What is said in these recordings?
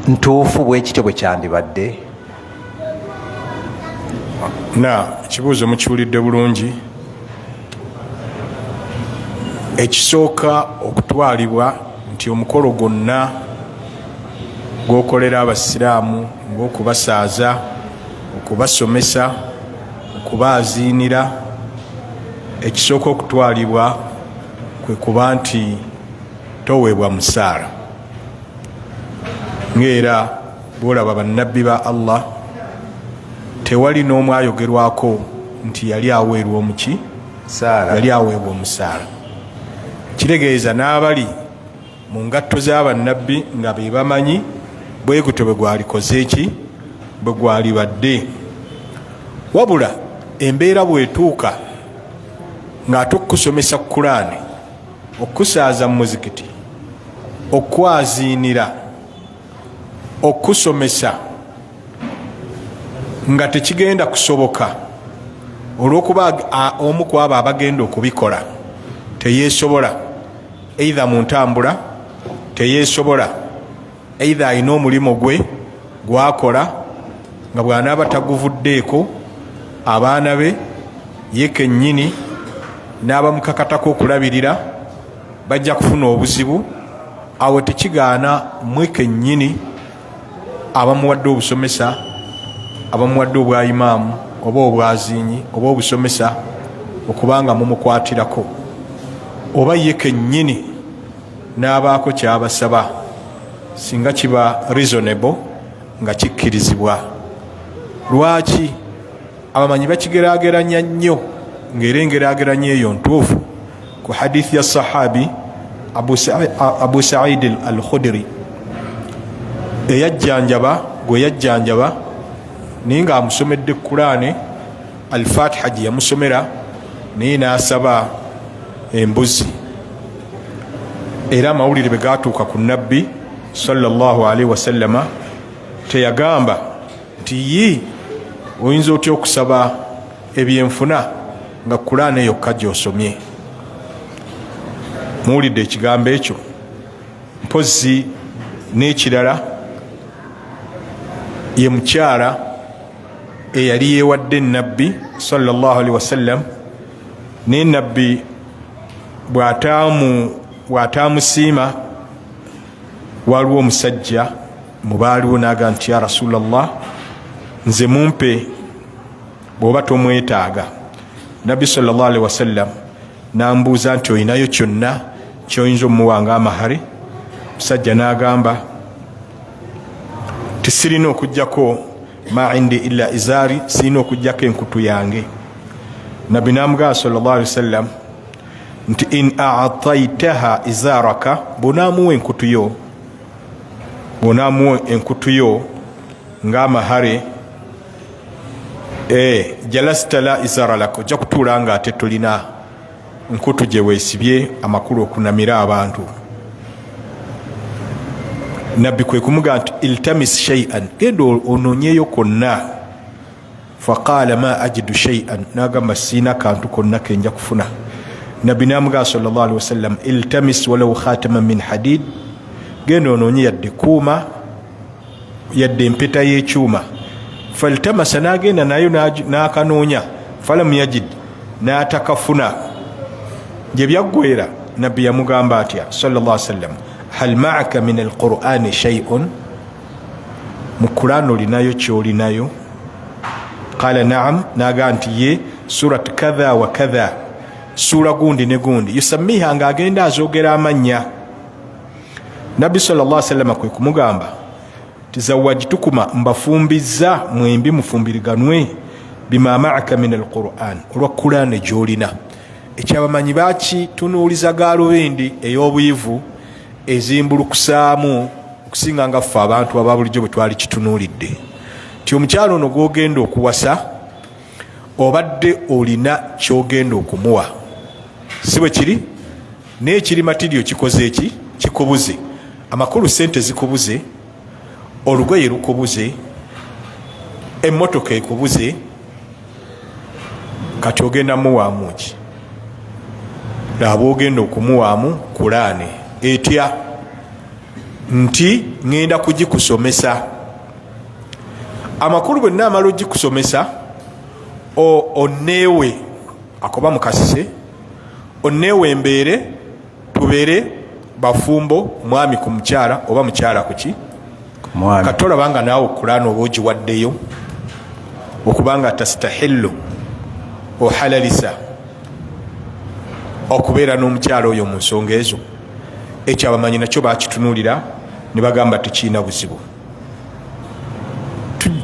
ntuufu bwekityo bwe kyandibadde? Ekibuuzo mukiwulidde bulungi. Ekisooka okutwalibwa nti omukolo gwonna gw'okolera abasiraamu ng'okubasaaza, okubasomesa, okubaaziinira, ekisooka okutwalibwa kwe kuba nti toweebwa musaala. Ng'era bw'olaba bannabbi ba Allah tewali n'omu ayogerwako nti yali aweerwa omuki yali aweebwa omusaala. Kitegeeza n'abali mu ngatto z'abannabbi nga be bamanyi bwe gutyo bwe gwalikoze eki bwe gwalibadde. Wabula embeera bw'etuuka ng'ate okukusomesa Kulaani, okusaaza mu muzikiti, okwaziinira, okusomesa nga tekigenda kusoboka olw'okuba omu ku abo abagenda okubikola teyeesobola, eitha mu ntambula teyeesobola, eitha alina omulimu gwe gwakola nga bw'anaaba taguvuddeeko, abaana be ye kennyini n'abamukakatako okulabirira bajja kufuna obuzibu. Awo tekigaana mwe kennyini abamuwadde obusomesa, abamuwadde obwa imaamu oba obwaziinyi oba obusomesa okubanga mumukwatirako, oba ye kennyini n'abaako kyabasaba singa kiba reasonable nga kikkirizibwa. Lwaki? Abamanyi bakigeraageranya nnyo, ng'era engeraageranya eyo ntuufu ku hadithi ya sahabi Abu Sa'id al-Khudri gwe yajjanjaba naye ng'amusomedde Kulaani, al-Fatiha gye yamusomera naye n'asaba embuzi. Era amawulire bwe gaatuuka ku nabbi sallallahu alaihi wasallama teyagamba nti oyinza otya okusaba ebyenfuna nga Kulaani yokka gy'osomye. Muwulidde ekigambo ekyo? Mpozzi n'ekirala ye mukyala eyali yeewadde nabbi sallallahu alaihi wasallam, ne nabbi bw'ataamusiima waliwo omusajja mu baaliwo n'aga nti ya Rasulallah, nze mumpe bw'oba tomwetaaga. Nabbi sallallahu alaihi wasallam n'ambuuza nti oyinayo kyonna ky'oyinza omuwanga amahari? Omusajja n'agamba tisirina okujjako ma indi illa izari, sirina okujjako enkutu yange. Nabbi n'amugamba sallallahu alaihi wasallam nti in a'taitaha izaraka, bw'onaamuwa enkutu yo ng'amahare, jalasta la izara lako, ojja kutuula nga ate tolina nkutu gye weesibye amakulu okunamira abantu. Nabbi kwe kumugamba nti iltamis shay'an, genda onoonyeyo konna. Faqaala ma ajidu shay'an, n'agamba siina kantu konna kenja kufuna. Nabbi n'amugamba sallallahu alaihi wasallam iltamis walau khataman min hadid, genda onoonye yadde kuuma, yadde empeta y'ekyuma. Faltamasa, n'agenda nayo n'akanoonya, falam yajid, n'atakafuna. Gye byaggweera nabbi yamugamba atya sallallahu alaihi wasallam hal ma'aka min alqur'ani shay'un, mu Qur'an olinayo kyolinayo? Qala na'am, n'agamba nti ye surat kadha wa kadha, sura gundi ne gundi, yusamiha ng'agenda azoogera amannya. Nabbi sallallahu alaihi wasallam kwe kumugamba tizawajtukuma, mbafumbiza mwembi mufumbiriganwe, bima ma'aka min alqur'an, olwa Qur'an gyolina. Ekyabamanyi bakitunuuliza gaalubindi ey'obuyivu ezimbulukusaamu okusinga nga ffe abantu aba bulijjo bwe twali kitunuulidde, nti omukyalo ono gw'ogenda okuwasa obadde olina ky'ogenda okumuwa, si bwe kiri? N'ekiri matirio kikoze eki? Kikubuze. Amakulu sente zikubuze, olugoye lukubuze, emmotoka ekubuze, kati ogenda muwaamu ki? Laba ogenda okumuwaamu Kulaani etya? nti ngenda kugikusomesa. Amakulu bwe naamala ogikusomesa oneewe akoba mukasise, oneewe embeere tubeere bafumbo mwami ku mukyala oba mukyala kuki katolabanga naawe okulana oba ogiwaddeyo okubanga tastahillu ohalalisa okubeera n'omukyala oyo mu nsonga ezo. Ekyo abamanyi nakyo bakitunuulira ne bagamba tekiina buzibu.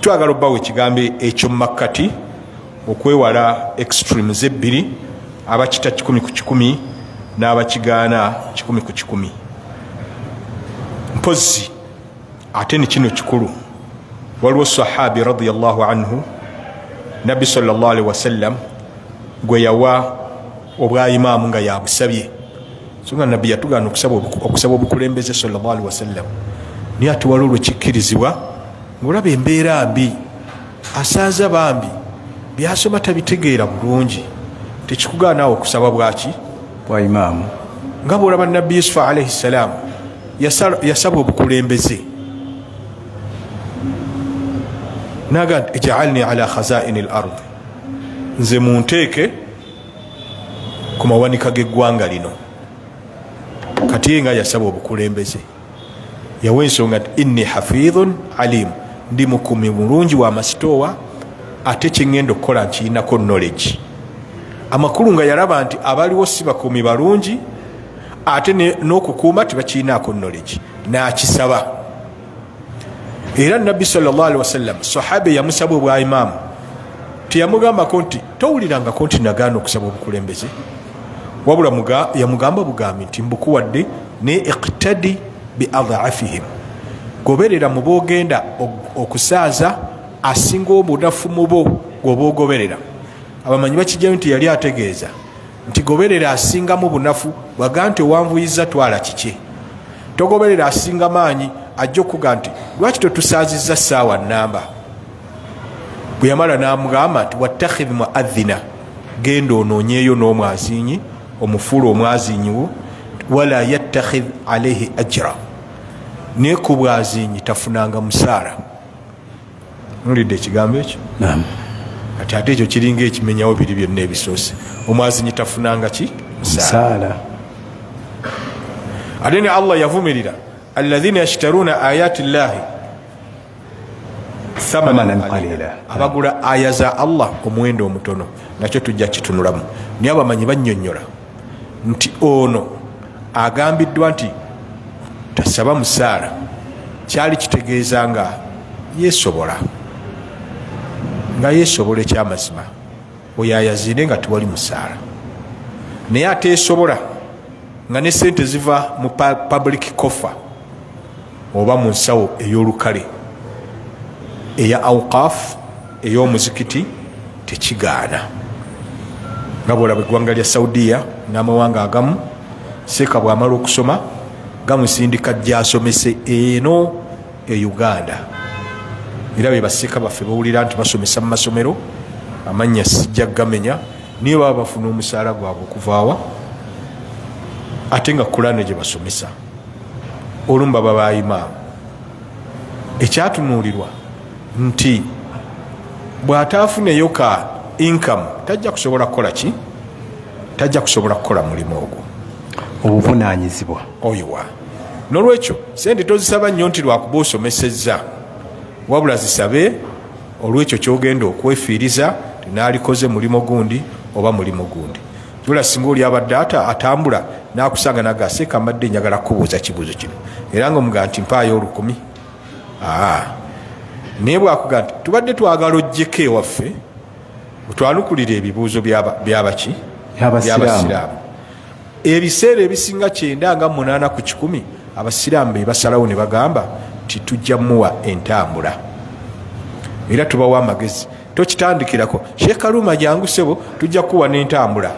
Twagala obbawo ekigambo ekyo mu makkati okwewala extremes ebbiri, abakita 100 ku 100 n'abakigaana 100 ku 100. Mpozi ate ne kino kikulu, waliwo sahabi radiyallahu anhu nabbi sallallahu alaihi wasallam gwe yawa obwa imaamu nga yabusabye. So nga nabbi yatugaana okusaba obukulembeze sallallahu alaihi wasallam, naye ate waliwo lwekikkirizibwa ng'olaba embeera mbi, asanze bambi byasoma tabitegeera bulungi, tekikugaanaawo okusaba bwaki bwa imaamu. Nga bw'olaba nabbi Yusufu alaihi salam yasaba obukulembeze naga ij'alni ala khazaini al-ard, nze munteeke ku mawanika g'eggwanga lino. Kati ye nga yasaba obukulembeze yawa ensonga nti inni hafidhun alim, ndi mukumi mulungi wa masitoowa ate kyengenda okukola nkirinako knowledge. Amakulu nga yalaba nti abaliwo si bakumi balungi ate n'okukuuma tebakirinako knowledge, n'akisaba. Era nabbi sallallahu alaihi wasallam sahabe yamusaba obwa imaamu teyamugambako nti towulirangako nti nagaana okusaba obukulembeze, wabula yamugamba bugambi nti mbukuwadde ne iqtadi bi adhaafihim, goberera mu boogenda okusaaza asinga obunafu mu bo gwoba ogoberera. Abamanyi bakijjayo nti yali ategeeza nti goberera asingamu bunafu, waga nti owanvuyiza twala kiki, togoberera asinga maanyi ajja okuga nti lwaki totusaazizza ssaawa nnamba. Bwe yamala n'amugamba nti wattakhidh muadhina, genda onoonyeeyo n'omwazinyi omufuula omwazinyiwo, wala yattakhidh alaihi ajra, naye ku bwazinyi tafunanga musaala. Nulidde ekigambo ekyo? Ati ate ekyo kiringa ekimenyawo biri byonna ebisoose. Omwazinyi tafunanga ki? Musaala. Ate ne Allah yavumirira alladhina yashtaruna ayati llahi thamanan qalila, abagula aya za Allah omuwendo omutono. Nakyo tujja kitunulamu. Naye abamanyi bannyonnyola nti ono agambiddwa nti tasaba musaala kyali kitegeeza nga yeesobola, nga yeesobola ekyamazima, oyo ayazire nga tewali musaala. Naye ateesobola nga ne sente ziva mu public cofer oba mu nsawo ey'olukale eya awqaf ey'omuzikiti, tekigaana. Nga bwolaba eggwanga lya Saudiya n'amawanga agamu, seeka bw'amala okusoma gamusindika gy'asomese eno e Uganda. Era be baseeka baffe bawulira nti basomesa mu masomero, amannya sijja gamenya, niye baba bafuna omusaala gwabwe okuvaawa ate nga Kurani gye basomesa. Olumu baba bayimaamu. Ekyatunuulirwa nti bw'ataafuneyo ka income tajja kusobola kukola ki? Tajja kusobola kukola mulimu ogwo. Obuvunaanyizibwa oyiwa. N'olwekyo sente tozisaba nnyo nti lwakuba osomesezza, wabula zisabe olwekyo kyogenda okwefiiriza tinaalikoze mulimo gundi oba mulimo gundi. Jula singa oli abadde atambula n'akusanga nagaseeka mbadde njagala kubuuza kibuuzo kino, era ng'omugaa nti mpaayo 10,000. Naye bw'akugaa nti tubadde twagala ojjeko ewaffe otwanukulira ebibuuzo byabaki by'abasiraamu. Ebiseera ebisinga 9 nga 8 ku 10 abasiraamu be basalawo ne bagamba nti tujja muwa entambula, era tubawa amagezi. Tokitandikirako Sheikh Karuma jangu sebo tujja kuwa n'entambula,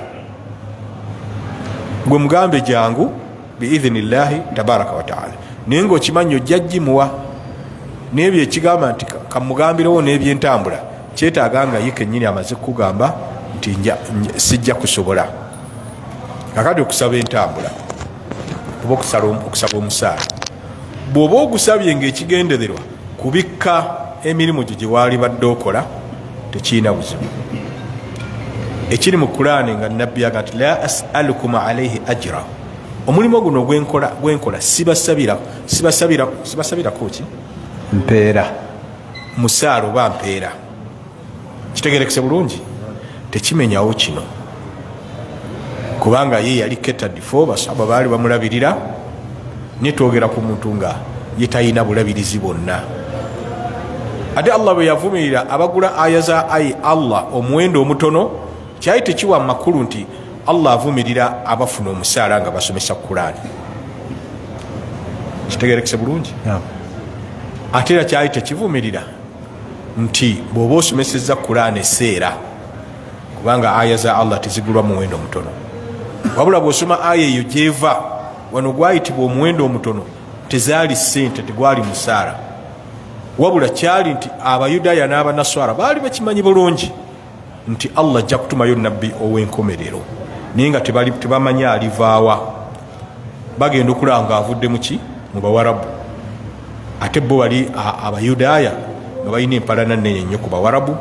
gwe mugambe jangu biidhnillahi tabaraka wa taala, naye ng'okimanyi ojja gimuwa. N'ebyo ekigamba nti kamugambirewo n'ebyentambula kyetaaga nga ye kennyini amaze kugamba nti sijja kusobola kakati okusaba entambula oba okusaba omusaala. bw'oba ogusabye ng'ekigendererwa kubikka emirimu gyo gye waali badde okola tekiina buzibu. Ekiri mu Qur'ani nga nabbi yaga nti la as'alukum alayhi ajra, omulimu guno gwenkola sibasabirako ki mpeera musaala oba mpeera. Kitegerekese bulungi, tekimenyawo kino kubanga ye yali ketadifo basaba baali bamulabirira, netwogera ku muntu nga ye talina bulabirizi bwonna. Ate Allah bwe yavumirira abagula aya za Allah omuwendo omutono, kyali tekiwa makulu nti Allah avumirira abafuna omusaala nga basomesa Qur'ani. Kitegerekese bulungi, ate era kyali tekivumirira nti bw'oba osomesezza Qur'ani eseera, kubanga aya za Allah tezigulwa muwendo mutono. Wabula bw'osoma aya eyo gyeva, wano gwayitibwa omuwendo omutono, tezaali ssente, tegwali musaala, wabula kyali nti Abayudaaya n'Abanaswara baali bakimanyi bulungi nti Allah ajja kutumayo nabbi ow'enkomerero, naye nga tebamanyi alivaawa. Bagenda okulanga avudde muki mu Bawarabu, ate bo bali Abayudaaya nga balina empalana nnene nnyo ku Bawarabu.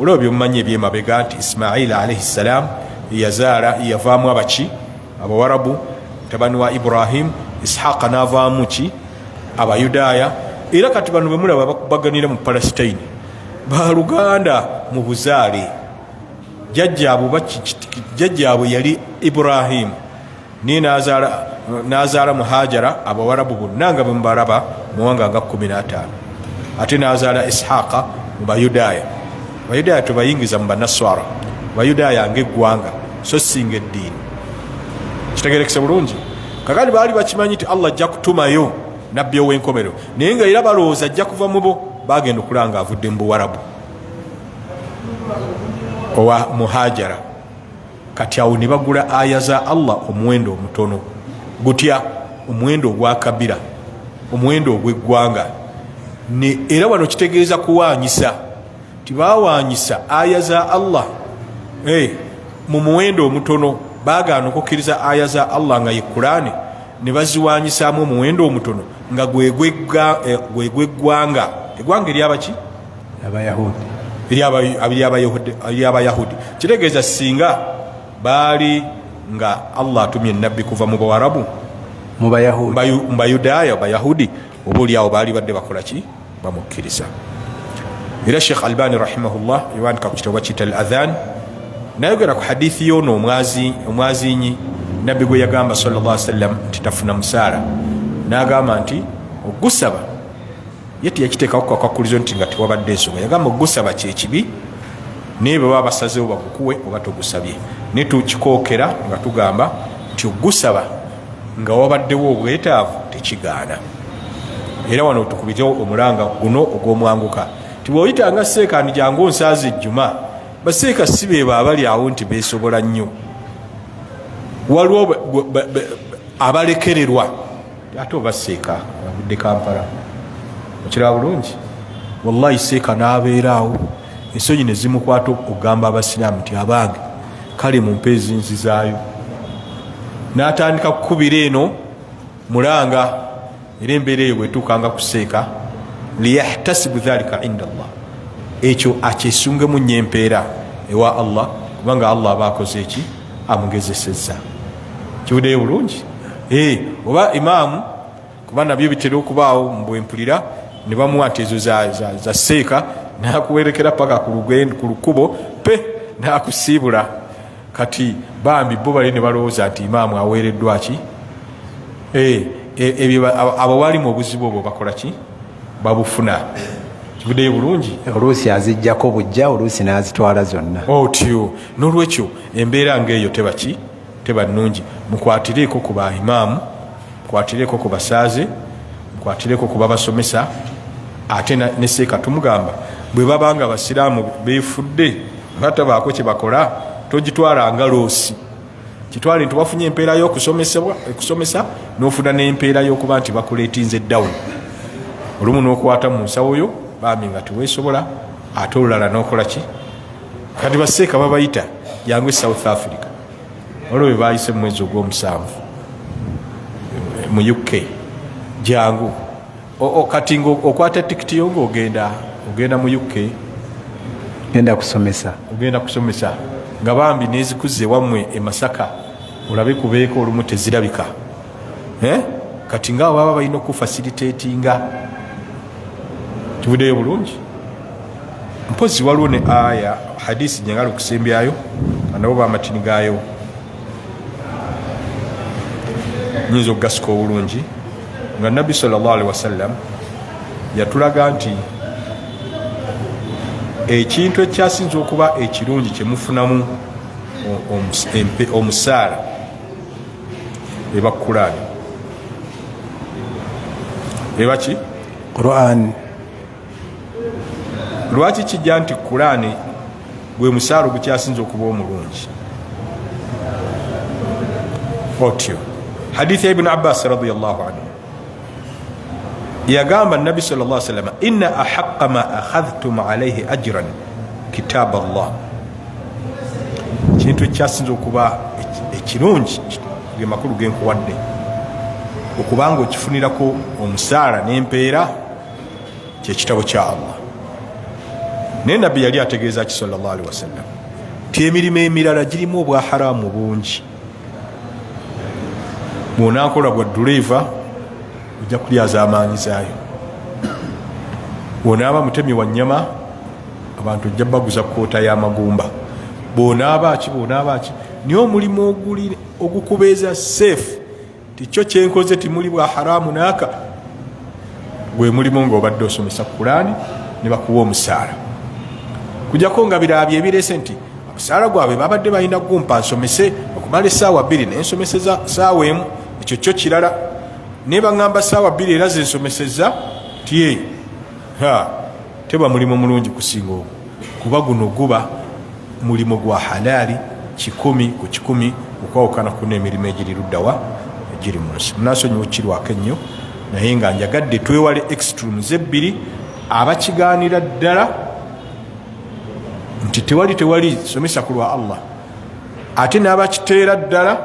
Olwo byomumanyi ebyemabega nti Ismaila alayhi salam yavaamu abaki Abawarabu, tabani wa Ibrahim, Ishaqa n'avaamu ki Abayudaaya. Era kati bano bemulaba bakubaganira mu Palestine baluganda mu buzaale. Jjajjaabwe yali Ibrahim ni nazaala Muhajara, Abawarabu bonna nga bemubalaba muwanga nga 15, ate nazaala Ishaqa mu Bayudaaya. Bayudaaya tubayingiza mu Banaswara, Bayudaaya ng'eggwanga so singa eddiini. Kitegerekese bulungi, kakati baali bakimanyi nti Allah ajja kutumayo nabbi ow'enkomerero, naye nga era balowooza ajja kuva mu bo, bagenda okulanga avudde mu Buwarabu owa Muhajara. Kati awo ne bagula aya za Allah omuwendo omutono gutya, omuwendo ogwa kabira, omuwendo ogw'eggwanga. Era wano kitegeeza kuwaanyisa, tibawaanyisa aya za Allah mu muwendo omutono, baagaana okukkiriza aya za Allah nga ye Qur'ani, ne baziwaanyisaamu omuwendo omutono nga gwegweggwanga. Eggwanga eryabaki ery'Abayahudi. Kitegeeza singa baali nga Allah atumye nabbi kuva mu Bawarabu mu Bayudaaya Bayahudi, oba oliawo baali badde bakola ki bamukkiriza. Era Sheikh Albani rahimahullah yawaandika ku kitabo kiyita Al-Adhan, nayogera ku hadithi y'ono omwazinyi nabbi gwe yagamba sallallahu alaihi wasallam nti tafuna musaala, n'agamba nti ogusaba ye teyakiteekako kakwakulizo nti nga tewabadde ensonga. Yagamba ogusaba kyekibi, naye bwe baba basazeewo bagukuwe oba togusabye, ne tukikookera nga tugamba nti ogusaba nga wabaddewo obwetaavu tekigaana. Era wano tukubitewo omulanga guno ogw'omwanguka nti bw'oyitanga seekaani jangu onsaazi ejjuma, baseeka si be abali awo nti beesobola nnyo, waliwo abalekererwa. Ate oba seeka abudde Kampala okiraba bulungi, wallahi seeka n'abeeraawo ensonyi ne zimukwata okugamba Abasiraamu nti abange kale mumpe ezinzizaayo, n'atandika kukubira eno mulanga. Era embeera eyo bwetuukanga ku seeka, liyahtasibu dhalika inda Allah, ekyo akyesungemu nnyo empeera ewa Allah, kubanga Allah aba akoze eki amugezesezza. Kiwuddeyo bulungi. Oba imaamu, kuba nabyo bitera okubaawo mbwempulira, ne bamuwa nti ezo za seeka, nakuwerekera paka ku lukubo pe nakusiibula. Kati bambi bo bali ne balowooza nti imaamu aweereddwa ki, abo balimu obuzibu obwo bakola ki, babufuna. Kivuddeyo bulungi. Oluusi azijjako bujja, oluusi n'azitwala zonna. Otyo n'olwekyo embeera ng'eyo teba nnungi. Mukwatireeko ku baimaamu, mukwatireeko ku basaaze, mukwatireeko ku babasomesa. Ate ne seeka tumugamba bwe babanga Abasiraamu beefudde nga tabaako kye bakola, togitwala nga loosi. Kitwale nti wafunye empeera y'okusomesa n'ofuna n'empeera y'okuba nti bakuleetinze down. Olumu n'okwata mu nsawo yo bambi nga teweesobola, ate olulala n'okola ki. Kati baseeka babayita yangu South Africa, olwo bwe baayise mu mwezi ogw'omusanvu mu UK, jangu kati okwata tikiti yo ng'ogenda mu UK genda kusomesa nga bambi nezikuze wammwe e Masaka olabe kubeeko olumu tezirabika kati nga baba balina okufacilitatinga kivuddeyo bulungi. Mpozi waliwo ne aya hadisi nyagala okusembyayo nabo bamatini gaayo nyinza okugasika obulungi nga Nabbi sallallahu alaihi wasallam yatulaga nti ekintu ekyasinza okuba ekirungi kyemufunamu omusaala eba Qur'ani eba ki Qur'an. Lwaki kijja nti Qur'ani gwe musaala ogukyasinza okuba omulungi otyo hadithi ya Ibn Abbas radiyallahu anhu yagamba Nabi sallallahu alaihi wasallam inna ahaqqa ma akhadhtum alayhi ajran kitab Allah kintu kyasinza okuba ekirungi ge makulu genkuwadde okubanga okifunirako omusaala n'empeera kyekitabo kya Allah. Naye Nabbi yali ategeeza ki sallallahu alaihi wasallam ti emirimu emirala girimu obwa haramu bungi. Bw'onaakola bwa duleeva ojja kulyaza amaanyi zaayo, bw'onaaba mutemi wa nnyama abantu ojja baguza koota y'amagumba, bw'onaaba ki niyo omulimu ogukubeeza safe tikyo kyenkoze timuli bwa haramu naaka gwe mulimu ng'obadde osomesa Qur'ani ne bakuwa omusaala kujjako nga biraabye ebirese nti omusaala gwabwe babadde balina gumpa nsomese okumala essaawa 2 nensomeseza ssaawa emu ekyo kyo kirala naye baŋŋamba ssaawa 2 era zensomeseza tiye teba mulimu mulungi kusinga ogwo kuba guno guba mulimu gwa halaali 100 ku 100 okwawukana ku n'emirimu egiri luddawa egiri mu nsi. Munaasonyiwa kirwako ennyo naye nga njagadde twewale extremes ebbiri abakigaanira ddala nti tewali somesa ku lwa Allah ate n'abakiteera ddala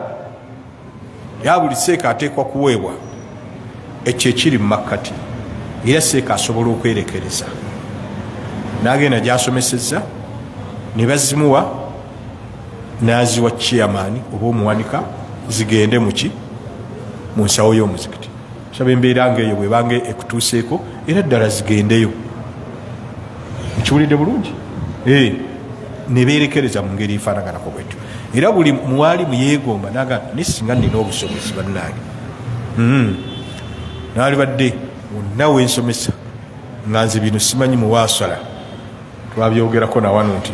ya buli seeka ateekwa kuweebwa ekyo ekiri mu makkati era seeka asobola okwerekereza n'agenda gy'asomesezza ne bazimuwa n'aziwa chairman oba omuwanika zigende muki mu nsawo y'omuzikiti. Saba embeera ng'eyo bwebanga ekutuuseeko era ddala zigendeyo mukiwulidde bulungi ne beerekereza mu ngeri efaanaganako bwetyo era buli muwaalimu yeegomba naga nesinga nina obusobozi bannange naali badde wonna wensomesa nga nze bino simanyi muwaasala twabyogerako nawano nti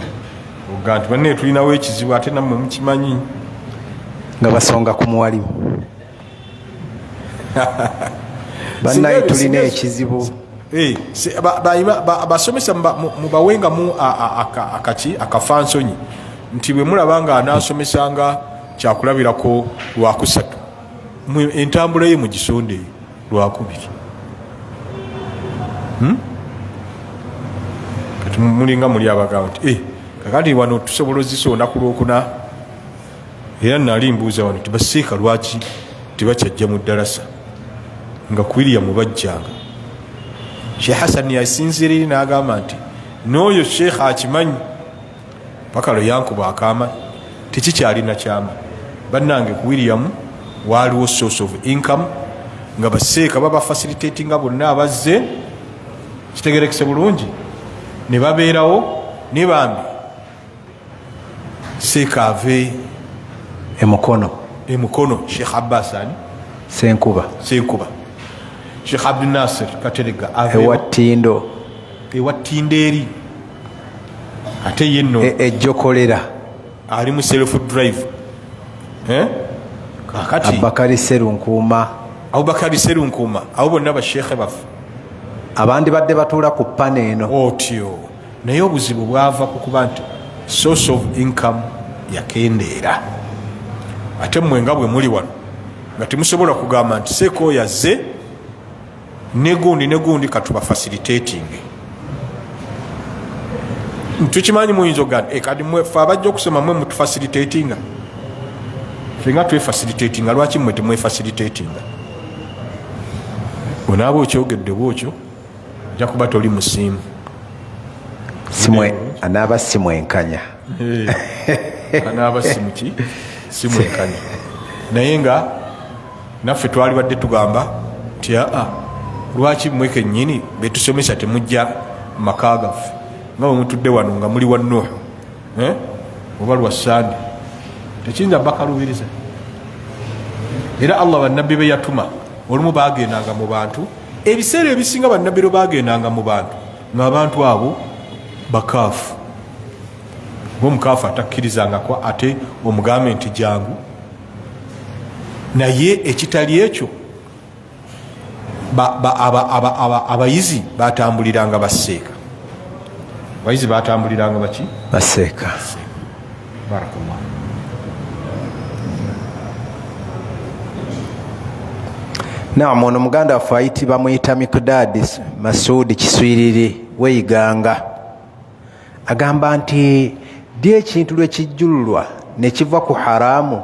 oga nti banne tulinawo ekizibu ate nammwe mukimanyi nga basonga ku muwalimu bannaye tulina ekizibu basomesa mubawengamu akafansonyi nti bwe mulaba nga anaasomesanga kyakulabirako lwakusatu entambula ye mugisondeyo lwakubiri kati mulinga muli abagamba nti kakati wano tusobola ozisa olunaku lwokuna era nali mbuuza wano tibasiika lwaki tibakyajja mu ddalasa nga kwiriya mubajjanga. Sheikh Hassan yasinziriri n'agamba nti n'oyo sheikh akimanyi paka lwe yankuba akaama tekikyalina kyama bannange ku William waaliwo source of income nga baseeka baba facilitatinga bonna abazze kitegerekese bulungi ne babeerawo ne bambi seeka ave emukono Sheikh Abbas ani Senkuba Sheikh Abdul Nasir Katerega ewattindo eri ate yenno ejjokolera ali mu self drive kakati Abubakari Serunkuuma abo bonna bashekhe bafu abandi badde batuula ku pane eno otyo naye obuzibu bwava ku kuba nti source of income yakendeera ate mmwe nga bwe muli wano nga temusobola kugamba nti seeko yazze negundi katuba facilitating tukimanyi muyinza ogamba kadi mwefe abajja okusoma mwe mutufacilitatinga fenga twefacilitatinga lwaki mwe temwefacilitatinga onaaba okyogedde bwokyo ojja kuba toli musiimu anaaba simwenkanya anaaba simuki simwenkanya naye nga naffe twali badde tugamba nti lwaki mmwe kennyini betusomesa temujja maka gaffe nga bwemutudde wano nga muli wa Nuuhu oba lwa Sande tekiyinza bakalubiriza. Era Allah bannabbi be yatuma olumu bagendanga mu bantu, ebiseera ebisinga bannabbi lwe bagendanga mu bantu ng'abantu abo bakaafu, ng'omukaafu atakkirizangako ate omugambe nti jangu. Naye ekitali ekyo abayizi batambuliranga baseeka, abayizi batambuliranga baki baseeka. Barakallah. Naam, ono muganda waffe ayiti bamuyita Mikdadi Masudi Kiswiriri weyiganga agamba nti ddi ekintu lwe kijjululwa ne kiva ku haraamu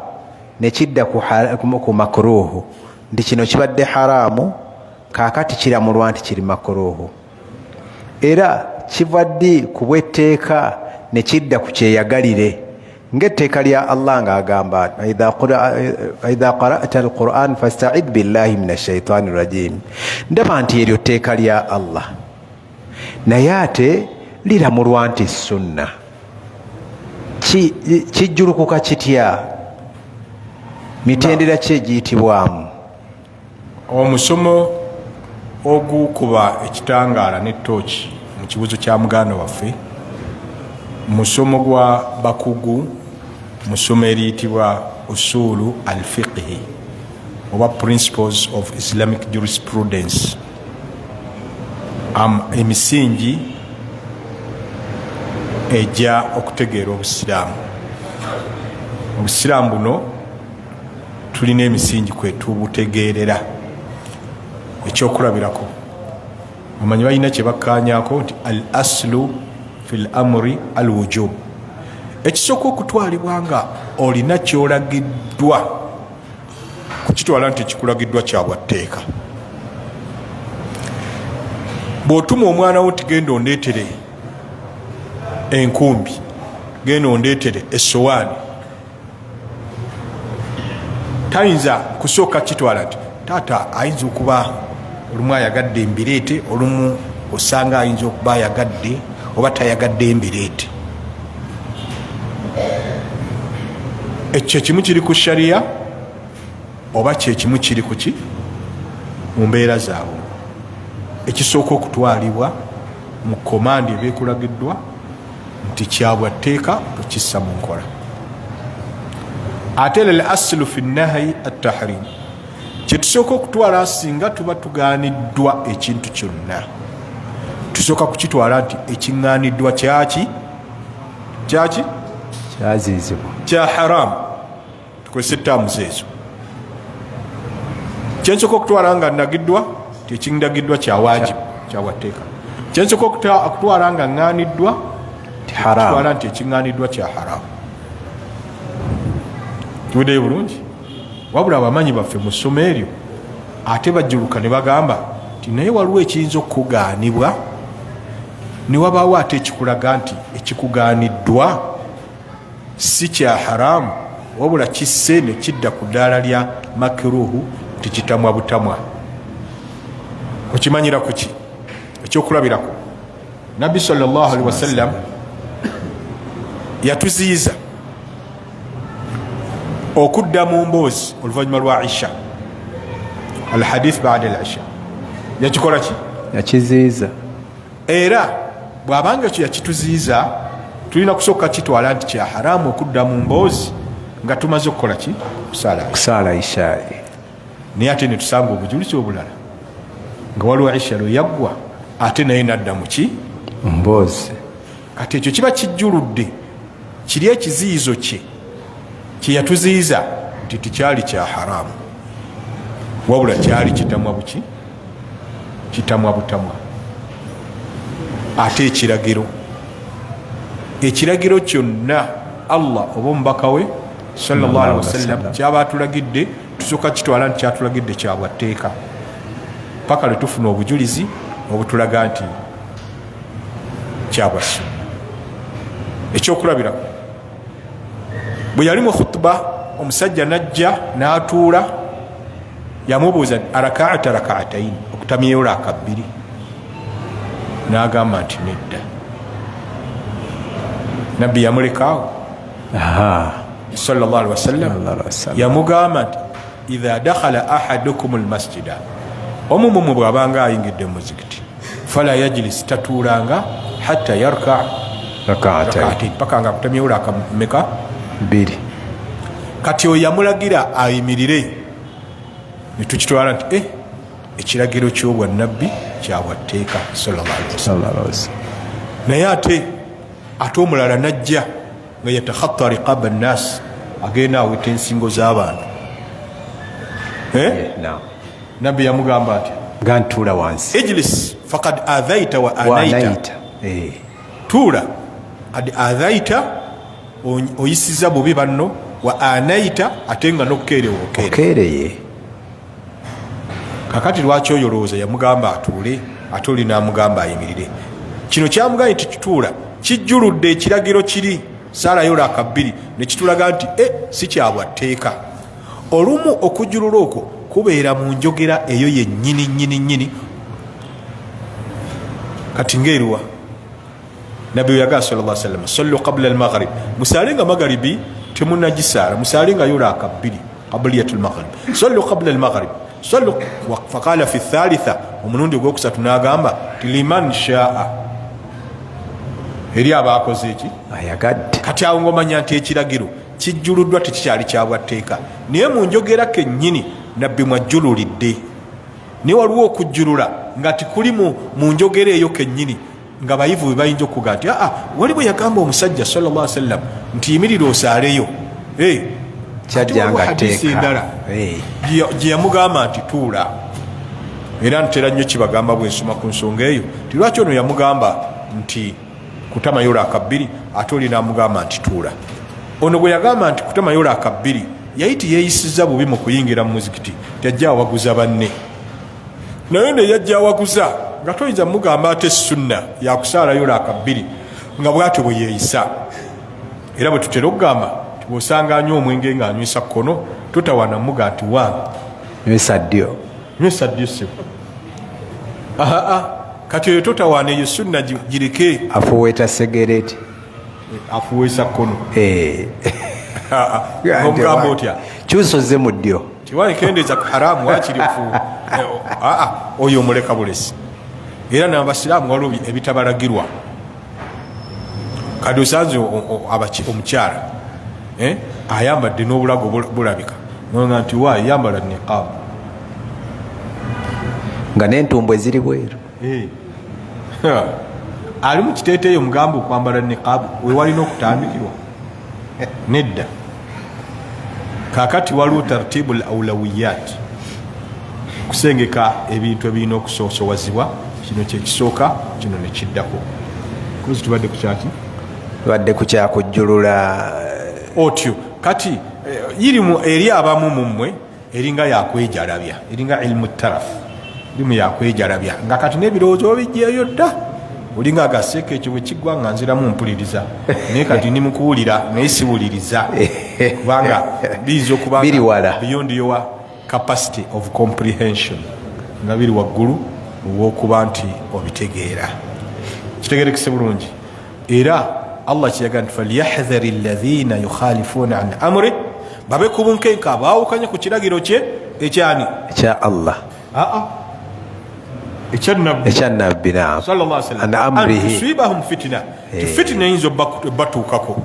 ne kidda ku makruuhu, nti kino kibadde haraamu kaakati kiramulwa nti kiri makruuhu, era kiva ddi ku bw'etteeka ne kidda ku kyeyagalire ng'etteeka lya Allah ng'agamba idha qara'ta al-Qur'an fasta'id billahi minash shaitani rajim. Ndaba nti eryo tteeka lya Allah naye ate liramulwa nti sunna. Kijjulukuka kitya? Mitendera ki egiyitibwamu? Omusomo ogukuba ekitangaala n'ettooki mu kibuzo kya muganda waffe, musomo gwa bakugu, musomo eriyitibwa usulu al-fiqhi oba principles of Islamic jurisprudence, emisingi ejja okutegeera obusiraamu. Obusiraamu buno tulina emisingi kwetubutegeerera. Ekyokulabirako omanyi balina kye bakkaanyako nti al aslu fil amri al wujub, ekisooka okutwalibwa nga olina kyolagiddwa kukitwala nti ekikulagiddwa kyabwa tteeka. Bw'otuma omwana wo nti genda ondeetere enkumbi, genda ondeetere essowaani, tayinza kusooka kitwala nti taata ayinza okuba olumu ayagadde embireete, olumu osanga ayinza okuba ayagadde oba tayagadde embireete. Ekyo kimu kiri ku shariya oba kyekimu kiri kuki mu mbeera zaabwe. Ekisooka okutwalibwa mu komandi ebeekulagiddwa nti kyabwa tteeka okissa mu nkola. Ate al aslu fi nahyi at-tahrim, kyetusooka okutwala singa tuba tugaaniddwa ekintu kyonna, tusooka kukitwala nti ekiŋŋaaniddwa kyaki kyaziizibwa, kya haramu. Tukozesa ettaamuzi ezo. Kyensooka okutwala nga nagiddwa ti ekindagiddwa kya waajibu, kyabwa tteeka. Kyensooka okutwala nga ŋŋaaniddwa kitwala nti ekiŋŋaaniddwa kya haramu. Kiweddeyo bulungi. Wabula abamanyi baffe mu ssomo eryo ate bajjuluka ne bagamba nti naye waliwo ekiyinza okugaanibwa ne wabaawo ate ekikulaga nti ekikugaaniddwa si kya haramu wabula kisse ne kidda ku ddaala lya makiruhu nti kitamwa butamwa. Okimanyira ku ki? Ekyokulabirako, Nabbi sallallahu alaihi wasallam yatuziyiza okudda mu mboozi oluvannyuma lwa Isha, alhadith baada al-Isha. Yakikola ki? Yakiziyiza. Era bw'abanga kyo yakituziyiza, tulina kusooka kitwala nti kya haramu okudda mu mboozi nga tumaze okukola ki? Kusaala Isha. Naye ate ne tusanga obujulizi obulala nga waliwo Isha lwe yaggwa ate naye nadda mu ki? Mboozi. Kati ekyo kiba kijjuludde kiri ekiziyizo kye yatuziyiza nti tikyali kya haramu wabula kyali kitamwa buki? Kitamwa butamwa. Ate ekiragiro kyonna Allah oba omubaka we sallallahu alaihi wasallam kyaba atulagidde, tusooka kitwala nti kyatulagidde kyabwa tteeka. paka lwe tufuna obujulizi obutulaga nti kyabwa sunna. Ekyokulabirako, bwe yali mu khutuba omusajja najja n'atuula, yamubuuza arakaata rakaataini, okutamyayo raka bbiri, n'agamba nti nedda. Nabbi yamulekaawo sallallahu alaihi wasallam, yamugamba nti idha dakhala ahadukum almasjida, omu mumwe bw'abanga ayingidde mu muzikiti, fala yajlis, tatuulanga hatta yarka rak'atayn, paka nga akutamyewo raka mmeka? bbiri. Kati oyo yamulagira ayimirire, ne tukitwala nti ekiragiro ky'obwannabbi kyabwatteeka sallallahu alaihi wasallam. Naye ate omulala najja nga yatakhatta riqaba nnas, agenda aweta ensingo z'abantu. Nabbi yamugamba ati gantuula wansi, ijlis faqad adhaita wa anaita, tuula ad adhaita, oyisiza bubi banno, wa anaita, ate nga nokukeerewa okeereye. Kakati lwaki oyo olowooza yamugamba atuule, ate oli n'amugamba ayimirire? Kino kyamugambye nti kituula kijjuludde ekiragiro kiri saalayo raka bbiri, ne kitulaga nti si kyabwatteeka. Olumu okujjulula okwo kubeera mu njogera eyo yennyini nnyini. Kati ng'eruwa nabbi yagaa sallallahu alaihi wasallam, sallu qabla al-maghrib, musaalenga magharibi temunnagisaala, musaalengayo raka bbiri qabliyatul maghrib, sallu qabla al-maghrib, sallu. Faqala fi thalitha, omulundi ogwokusatu n'agamba liman shaa, eri abakoze eki ayagadde. Kati awo ng'omanya nti ekiragiro kijjuluddwa tekikyali kyabwatteeka, naye mu njogera kennyini nabbi mwajjululidde. Naye waliwo okujjulula nga tikuli mu njogera eyo kennyini, nga bayivu bwe bayinza okuga nti wali bwe yagamba omusajja sallallahu alaihi wasallam nti yimirira osaaleyo, kyajjanga tteeka endala gye yamugamba nti tuula. Era ntera nnyo kibagamba bwe nsoma ku nsonga eyo ti lwaki ono yamugamba nti kutamayo raka bbiri, ate oli n'amugamba nti tuula. Ono bwe yagamba nti kutamayo raka bbiri, yali tiyeyisiza bubi mu kuyingira mu muzikiti, tiyajja awaguza banne. Naye ne yajja awaguza nga toyinza mugamba ate sunna yakusaalayo raka bbiri nga bw'atyo bwe yeeyisa. Era bwe tutera okugamba nti bw'osanga anywa omwenge ng'anywesa kkono, totawana muga nti wange nywesa ddyo sebo. Kati oyo totawana, eyo sunna gireke. afuweeta segereti, afuweesa kkono. Omugamba otya kyusoze mu ddyo, tiwandikendeeza ku haramu wakirifu. Oyo omuleka bulesi. Era n'abasiraamu waliwo ebitabalagirwa. Kati osanze omukyala ayambadde n'obulago bulabika, nga nti yambala niqaabu nga n'entumbu eziri bweru. Ali mu kiteeteeyo mugamba okwambala niqaabu wewalina okutandikirwa? Nedda. Kakati waliwo tartibu al-awlawiyat, kusengeka ebintu ebirina okusoosowazibwa, kino kyekisooka, kino nekiddako. Kuzi tubadde ku kyaki? Tubadde ku kyakujjulula otyo. Kati yirimu eri abamu mummwe eringa yakwejalabya, eringa ilmu taraf, irimu yakwejalabya nga kati n'ebirowoozo bijjeeyo dda, olinga agaseeka ekyo bwe kiggwa nga nziramu mpuliriza, naye kati ndi mukuwulira naye siwuliriza, kubanga biyinza okubanga beyond your capacity of comprehension, nga biri waggulu ow'okuba nti obitegeera. Kitegerekese bulungi. Era Allah kiyaga nti falyahdhari alladhina yukhalifuna an amri, babe ku bunkenke abaawukanye ku kiragiro kye ekyani ekya Allah, ekyannabbi sallallahu alaihi wasallam, an amrihi tusibahum fitna. Fitina eyinza batuukako.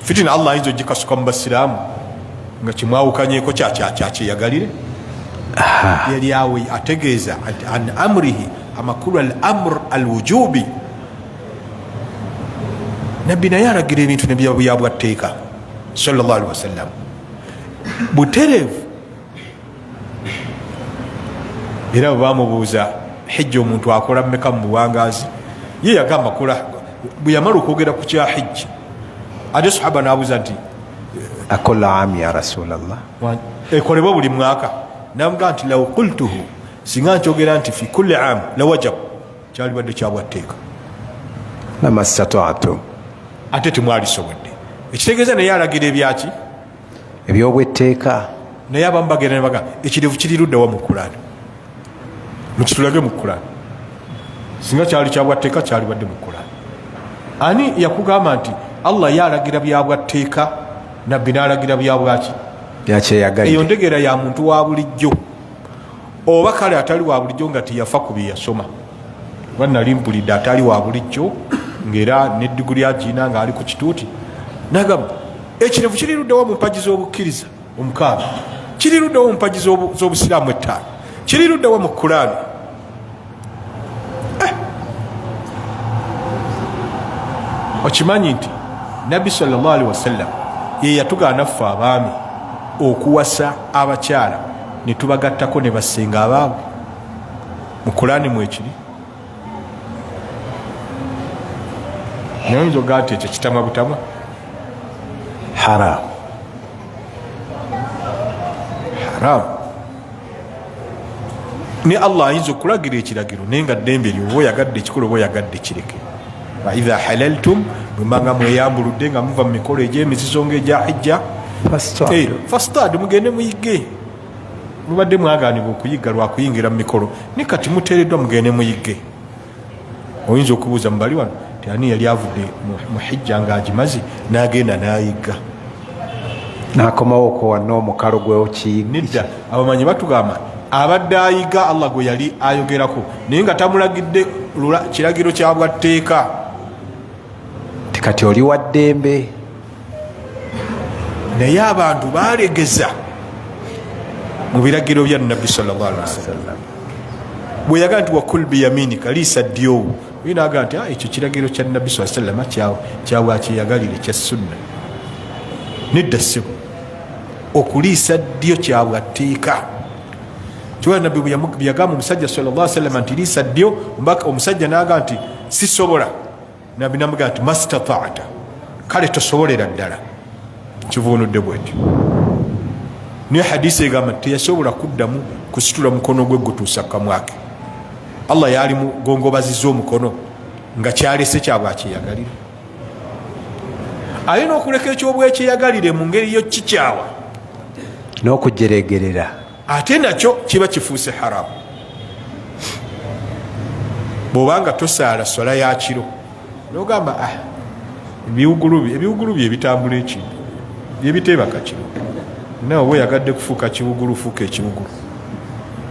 Fitina Allah ayinza ogikasuka mu basiraamu nga kimwawukanyeeko kyakyeyagalire. Yali awe ategeeza nti an amrihi, amakulu al amr al wujubi. Nabbi naye alagira ebintu nebyabwatteeka sallallahu alaihi wasallam butereevu. Era bwe bamubuuza hijja omuntu akola mmeka mu buwangaazi, ye yagamba kola. Bwe yamala okwogera ku kya hijja, ate sahaba n'abuuza nti akola ami ya rasulallah, ekolebwa buli mwaka? Namugaa nti law qultuhu singa nkyogera nti fi kulli am la wajab kyalibadde kyabwatteeka lama stata'tum ate temwalisobodde ekitegeeza naye alagira ebyaki ebyobwetteeka naye abamu bagenda ne baga ekirevu kiri luddawa mu Qur'an mukitulage mu Qur'an singa kyali kyabwatteeka kyalibadde mu Qur'an ani yakugamba nti Allah yalagira byabwatteeka nabbi n'alagira byabwaki byakyeyagalire eyo ntegeera ya muntu wa bulijjo oba kale atali wa bulijjo nga teyafa ku bye yasoma kuba nali mpulidde atali wa bulijjo ng'era n'eddiguli agiina ng'ali ku kituuti nagamba ekirevu kiri luddawa mu mpagi z'obukkiriza omukaaga kiri luddawa mu mpagi z'obusiraamu ettaano kiri luddawa mu Qur'an okimanyi nti nabbi sallallahu alaihi wasallam ye yatugaana ffe abaami okuwasa abakyala ne tubagattako ne basenga abaabwe mu Qur'ani mwekiri nayinza ogaa nti ekyo kitamwa butamwa haram ne Allah ayinza okulagira ekiragiro naye nga ddembe lyo oba oyagadde ekikola oba oyagadde kireke waidha halaltum bwembanga mweyambuludde nga muva mu mikolo egy'emizizo ngaegya hijja fastad mugende muyige mubadde mwaganibwa okuyiga lwakuyingira mu mikolo ne kati muteereddwa mugende muyige oyinza okubuuza mubali wano ti ani yali avudde mu hijja ng'agimaze n'agenda n'ayigga nakomawo okuwana omukalo gwekiyigga nedda abamanyi batugamba abadde ayiga Allah gwe yali ayogerako naye nga tamulagidde kiragiro kyabwatteeka tikati oli wa ddembe naye abantu balegeza mu biragiro bya nabbi sallallahu alaihi wasallam bwe yagaa nti wakul biyaminika liisa ddyowo inaga nti ekyo kiragiro kya nabbi sallallahu alaihi wasallam kyabwakyeyagalire kya sunna nedda ssebo okuliisa ddyo kyabwatteeka kiwa nabbi bwe yagamba omusajja sallallahu alaihi wasallam nti liisa ddyo omusajja naga nti sisobola nabbi namuga nti mastata'ta kale tosobolera ddala kivuunudde bwetyo niyo hadisi egamba teyasobola kuddamu kusitula mukono gwe gutuusa kamwake Allah yali mugongobaziza omukono nga kyalese kyabwakyeyagalire alina okuleka ekyobwekyeyagalire mu ngeri yo kikyawa n'okujeregerera ate nakyo kiba kifuuse haramu bw'obanga tosaala sola ya kiro nogamba ebiwugulu bye ebitambula ekintu byebiteebaka kiro nawe oba oyagadde kufuuka kiwugulu fuuka ekiwugulu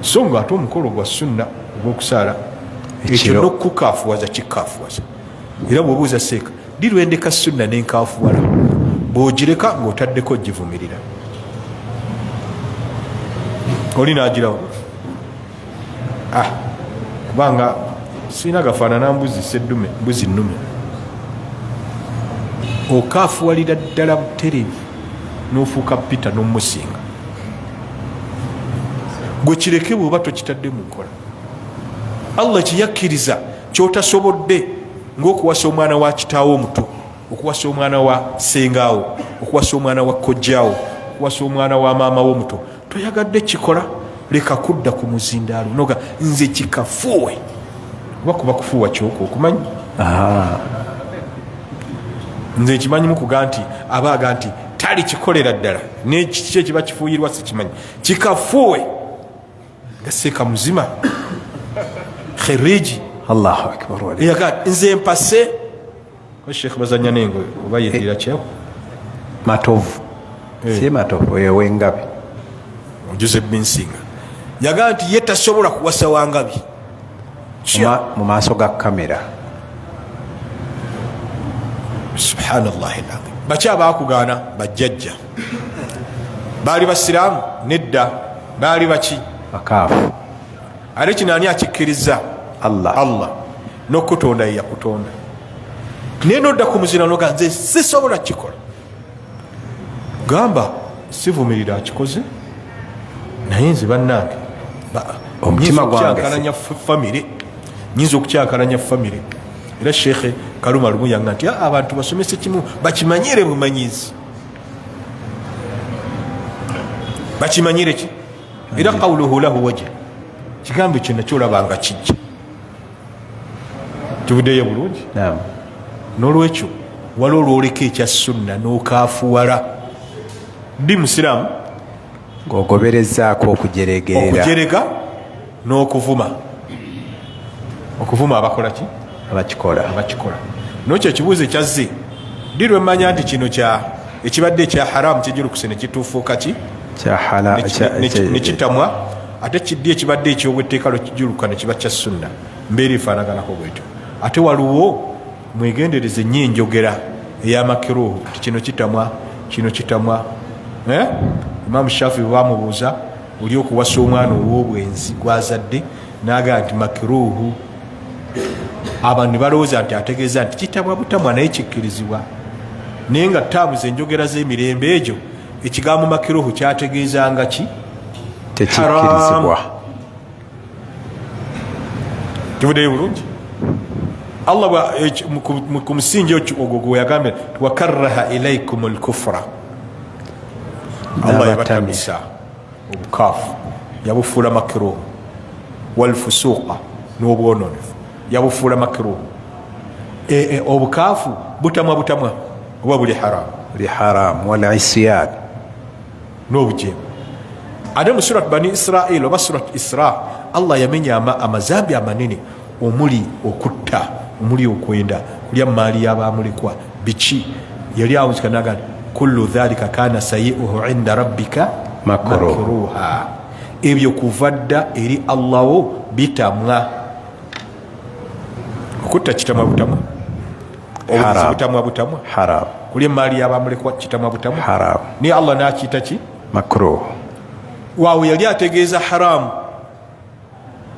so nga ate omukolo gwa sunna ogw'okusaala ekyo n'okukaafuwaza kikaafuwaza era bw'obuuza seeka lirwendeka sunna n'enkaafuwala bw'ogireka ng'otaddeko givumirira oli n'agirawo kubanga sirina gafaanana mbuzi seddume mbuzi nnume okaafuwalira ddala butereevu n'ofuuka pita n'omusinga gwe kireke bw'oba tokitadde mu nkola Allah kiyakkiriza kyotasobodde ng'okuwasa omwana wa kitaawo omuto okuwasa omwana wa sengaawo okuwasa omwana wa kojjaawo okuwasa omwana wa maamawo omuto toyagadde kikola leka kudda ku muzindaalo noga nze kikafuuwe oba kuba kufuuwa kyoko okumanyi nze kimanyimu kuga nti abaaga nti tali kikolera ddala nekiki ekiba kifuuyirwa sikimanyi kikafuuwe nga seeka muzima kheriji Allahu akbar yaga nze mpase ko Sheikh bazanya nengo oba yedira kyao matovu si matovu wengabi Joseph Binsinga yaga nti yetasobola kuwasa wangabi mu maaso ga kamera subhanallah alazim bacha baakugana bajjajja bali basiramu nedda bali bachi bakaafu ale kinani akikkiriza Allah nokutonda yakutonda neno dda ku muzina noga nze sisobola kikola gamba sivumirira akikoze naye nze bannange omutima gwange famire nyinza okukyankalanya famire era Sheikh Kaluma lumu yanga nti abantu basomese kimu bakimanyire bumanyizi bakimanyire ki era qawluhu lahu wajh kigambo kyo nakyo olabanga kijja kivuddeyo bulungi. N'olwekyo waliwo olwoleka ekya sunna n'okaafuwala ddi musiraamu ng'ogoberezaako okujerega n'okuvuma abakola ki abakikola. nokyo ekibuuzo ekyazze ddi lwemmanya nti kino ekibadde ekya haramu kijulukuse ne kituufuuka ki ne kitamwa, ate kiddi ekibadde ekyobwetteeka lwekijuluka ne kiba kya sunna, mbeera efaanaganako bwetyo. Ate waliwo mwegendereze nnyo enjogera ey'amakiruhu ti kino kitamwa. Imaamu Shafii bwe bamubuuza oli okuwasa omwana ow'obwenzi gwazadde n'agamba nti makiruhu, abantu ne balowooza nti ategeeza nti kitamwa butamwa naye kikkirizibwa, naye nga taamuza enjogera z'emirembe egyo ekigambo makiruhu kyategeezanga ki tekikkirizibwa. kivuddeyo bulungi. Allah ku musingi ogwo gwe yagambye wakaraha ilaikum alkufra, Allah yabatamisa obukaafu yabufuula makiruhu, walfusuqa n'obwononefu yabufuula makiruhu. Obukaafu butamwa oba buli haramu, walisyan n'obujeemu. Ate mu surat bani Israil oba surat Isra, Allah yamenya amazambi amanene omuli okutta, omuli okwenda, kulya maali y'abamulekwa, biki yali awunzika naga kullu dhalika kana sayi'uhu inda rabbika makruha, ebyo kuva dda eri Allah wo bitamwa. Okutta kitamwa butamwa, obuzi butamwa haram, kulya maali y'abamulekwa kitamwa butamwa haram, ni Allah n'akiyita ki makruh. Waawe yali ategeeza haramu,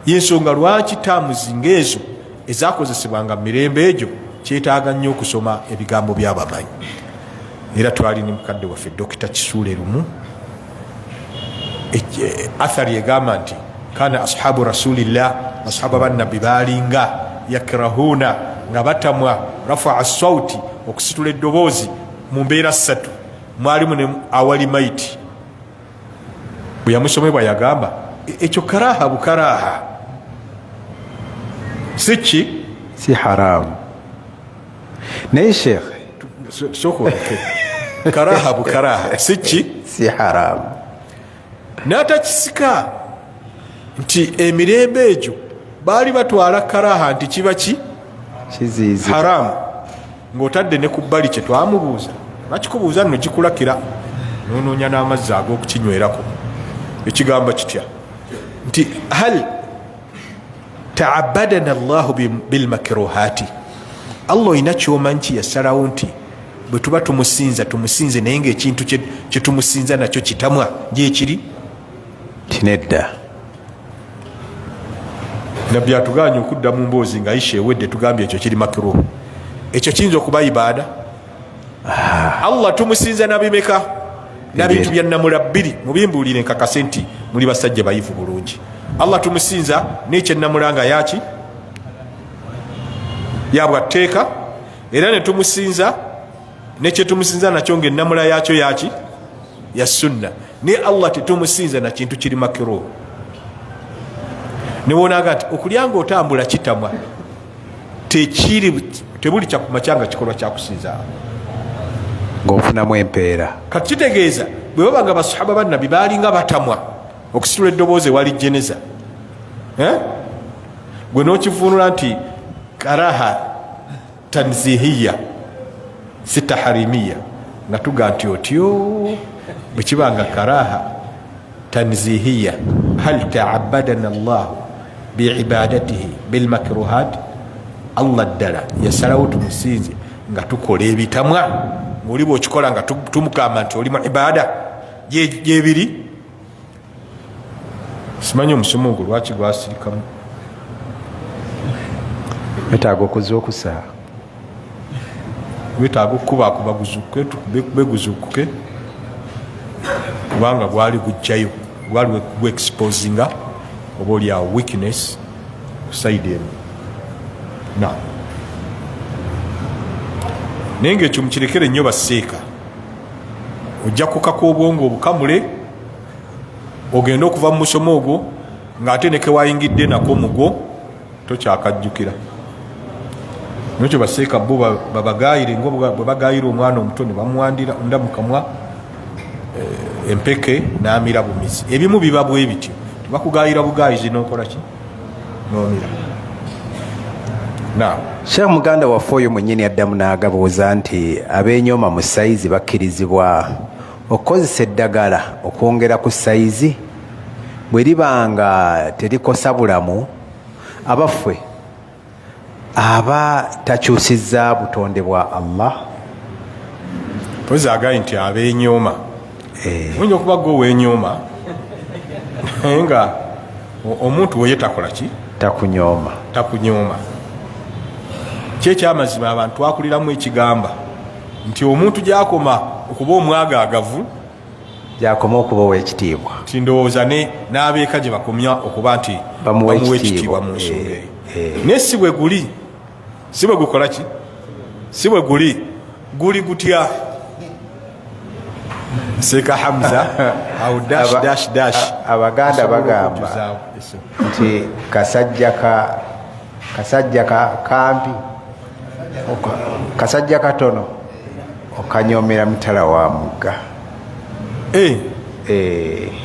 yensonga lwaki taamuzi ng'ezo ezakozesebwanga mu mirembe egyo kyetaaga nnyo okusoma ebigambo by'abamanyi. Era twali ne mukadde waffe Dokita Kisuule lumu, athari egamba nti kana ashabu rasulillah, ashabu bannabbi baalinga yakrahuna nga batamwa rafaa sauti, okusitula eddoboozi mu mbeera ssatu, mwalimu ne awali maiti. Bwe yamusomebwa yagamba ekyo karaha bukaraha, si haramu. Naye Sheikh karaha bukaraha si haramu. N'atakisika nti emirembe egyo baali batwala karaha nti kiba kiziizi haramu, ng'otadde ne ku bbali kye twamubuuza, nakikubuuza nno gikulakira n'onoonya n'amazzi ag'okukinywerako. Ekigamba kitya nti hal taabadana Allahu bilmakruhati, Allah olina kyomanyi yasalawo nti bwe tuba tumusinze naye ngaekintu kye tumusinza nakyo kitamwa gyekiri tinedda. nabbi atuganye okudda mu mboozi nga Aisha ewedde tugambye ekyo kiri makiruhu. Ekyo kiyinza okuba ibaada. Allah tumusinza nabimeka nabintu bya namulabbiri, mubimbuulire nkakase nti muli basajja bayivu bulungi. Allah tumusinza n'ekyenamulanga yaki yabwatteeka, era ne tumusinza nekyetumussinza nakyo ng'ennamula yakyo yaki ya sunna. Naye Allah tetumusinza na kintu kiri makiruhu. Newonaga nti okulya ng'otambula kitamwa, tebuli kyakumakya nga kikolwa kyakusinza ng'ofunamu empeera. Kati kitegeeza bwe baba nga basahaba bannabbi baalinga batamwa okusitula eddoboozi wali jeneza, gwe n'okivuunula nti karaha tanzihiya si taharimiya, nga tuga nti otyo bwe kibanga karaha tanzihiya hal taabadana Allahu biibadatihi bilmakruhat, Allah ddala yasalawo tumusinze nga tukola ebitamwa, ng'oli bw'okikola nga tumugamba nti oli mu ibaada gyebiri. Simanyi omusomo ogwo lwaki gwasirikamu. Wetaaga okuza okusaa, wetaaga okukubaakuba guzukuke, tukube guzukuke, kubanga gwali gujjayo, gwali gwe-exposinga oba oliawo weakness ku side emu. Naye ng'ekyo mukirekere nnyo basseeka, ojja kukaka obwongo obukamule, ogenda okuva mu musomo ogwo ng'ate nekewayingidde nako mugo tokyakajjukira. Nekyo baseeka bo babagayire nga bwe bagayira omwana omuto ne bamuwandira ndamukamwa empeke n'amira bumizi. Ebimu biba bwe bityo, tebakugayira bugayizi n'okola ki n'omira. Sheikh muganda waffe oyo mwennyini addamu n'agabuuza nti ab'enyooma mu sayizi bakkirizibwa okukozesa eddagala okwongera ku sayizi bwe liba nga terikosa bulamu, abaffe aba takyusizza butonde bwa Allah. Pozi agaye nti ab'enyooma oyinza okuba gwe ow'enyooma nga omuntu weye takola ki? Takunyooma. Kyekyamazima abantu twakuliramu ekigamba nti omuntu gyakoma okuba omwagaagavu, gyakoma okuba ow'ekitiibwa, tindowooza n'abeeka gye bakomya okuba nti bamuwa ekitiibwa mu nsonga eyo. Naye si bwe guli, si bwe gukola ki? Si bwe guli gutya? Seeka Hamza awo dash Abaganda bagamba nti kasajja kampi kasajja katono okanyomera mutala wa mugga.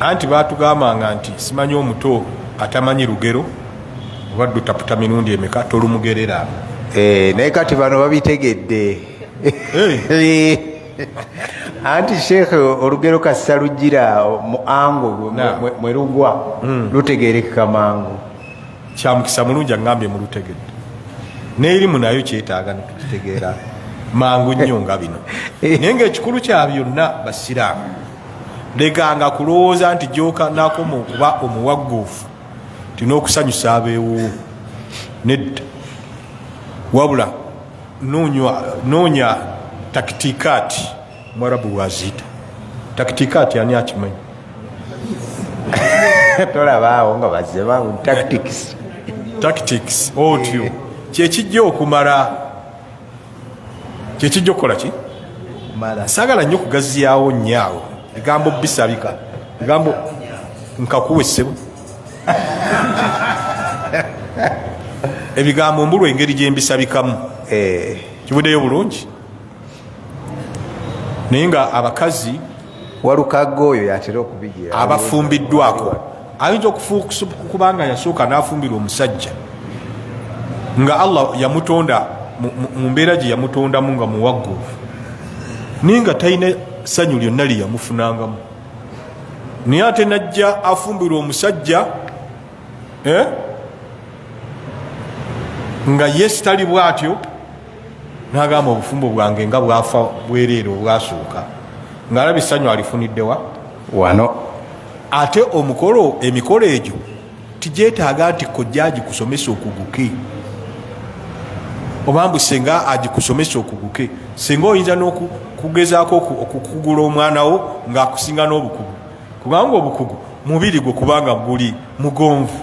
Anti batugambanga nti simanyi omuto atamanyi lugero obadde otaputa mirundi emeka tolumugerera. Naye kati bano babitegedde. Anti Sheikh olugero kassa lugira mu ango mwe lugwa lutegerekeka mangu. Kyamukisa mulungi angambye mulutegedde. N'erimu nayo kyetaaga netukitegeera mangu nnyo nga bino. Naye ng'ekikulu kya byonna basiraamu, lekanga kulowooza nti gyoka nakoma okuba omuwagguufu ti n'okusanyusa abeewo. Nedda, wabula noonya takitikaati. Mwarabu waziyita takitikaati, ani akimanyi? Tolabaawo nga bazze bangu tactics otyo kyekijja okumala, kyekijja okukola ki? Saagala nnyo okugaziyaawo nnyaawo ebigambo bisabika, ebigambo nkakuwa essebo ebigambo mbulwa engeri gye mbisabikamu kibuddeyo bulungi. Naye nga abakazi walukagga oyo yatera okubigira abafumbiddwako ayinza okubanga yasooka n'afumbirwa omusajja nga Allah yamutonda mu mbeera gye yamutondamu nga muwagguufu, naye nga talina ssanyu lyonna lye yamufunangamu. Naye ate najja afumbirwa omusajja nga Yesu tali bw'atyo, n'agamba obufumbo bwange nga bwafa bwereere obwasooka, ng'alaba essanyu alifuniddewa wano. Ate emikolo egyo tigyetaaga nti kojja agikusomesa okuguke, obambu senga agikusomesa okuguke. Senga oyinza n'okugezaako okukugula omwana wo ng'akusinga n'obukugu, kubanga obukugu mubiri gwe kubanga guli mugonvu,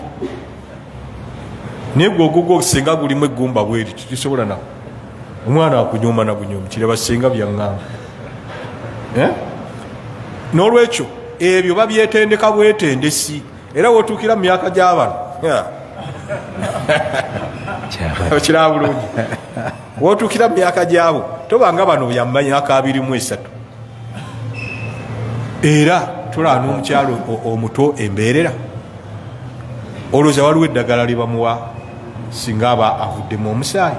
naye gwe ogugwo senga gulimu eggumba bweri tikisobola nako omwana akunyooma na bunyooma. Kiraba senga byaŋŋamba. N'olwekyo ebyo babyetendeka bwetendesi, era wotuukira mu myaka gy'abano kiraba bulungi, wotuukira mu myaka gyabo tobanga bano bya myaka 23, era tulaba n'omukyalo omuto embeerera, olowooza waliwo eddagala lye bamuwa singa aba avuddemu omusaayi,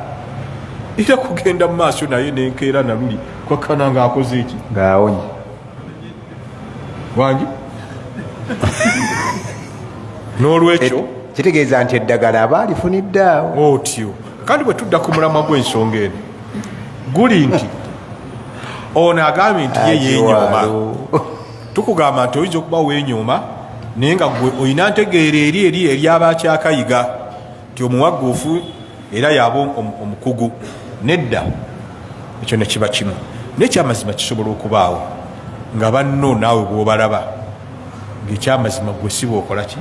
era kugenda mu maaso naye nenkeera naluli kwakkana ng'akoze eki ng'awonye wangi. N'olwekyo kitegeeza nti eddagala aba alifuniddeawo otyo. Kandi bwe tudda ku mulamwa gw'ensonga eno guli nti ono agambye nti ye yeenyooma. Tukugamba nti oyinza okuba weenyooma naye nga gwe olina ntegeera eri ery'abakyakayiga nti omuwagguufu era yaba omukugu. Nedda, ekyo ne kiba kimu. N'ekyamazima kisobola okubaawo nga banno naawe bw'obalaba ng'ekyamazima gwe si bw'okola ki?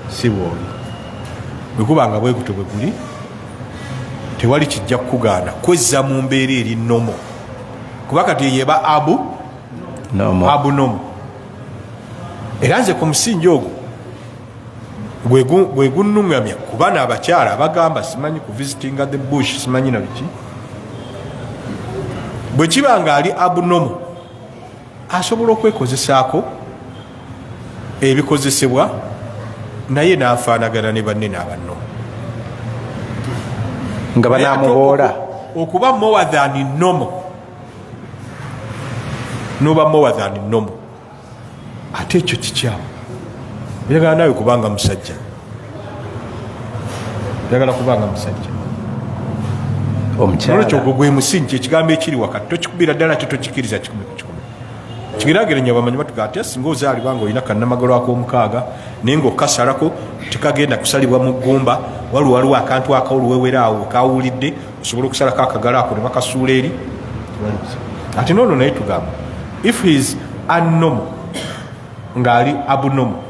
Si bw'oli. Bwe gubanga bwe gutyo bwe guli, tewali kijja kukugaana kwezza mu mbeera eri nnomo, kuba kati yeba abunomo. Era nze ku musingi ogwo gwe gunnungamya kuba n'abakyala abagamba simanyi ku visitinga the bush simanyi na biki bwe kiba nga ali abnormal asobola okwekozesaako ebikozesebwa naye n'afaanagana ne banne n'abannomo nga banamuboola okuba more than normal noba more than normal ate ekyo kikyamu njagala nawe kubanga musajja njagala kubanga musajja omukyala ogwo gwe musingi ekigambo ekiri wakati tokikubira ddala ate tokikiriza 1 kigerageranya bamanyi batuga ate singa ozaalibwa nga olina kannamagalo ak'omukaaga naye ngaokasalako tekagenda kusalibwa mu ggumba waliwo akantu akawuluweweraawo kawulidde osobola okusalako akagalo ako ne bakasuula eri ate noono naye tugamba if he is unnormal ng'ali abnormal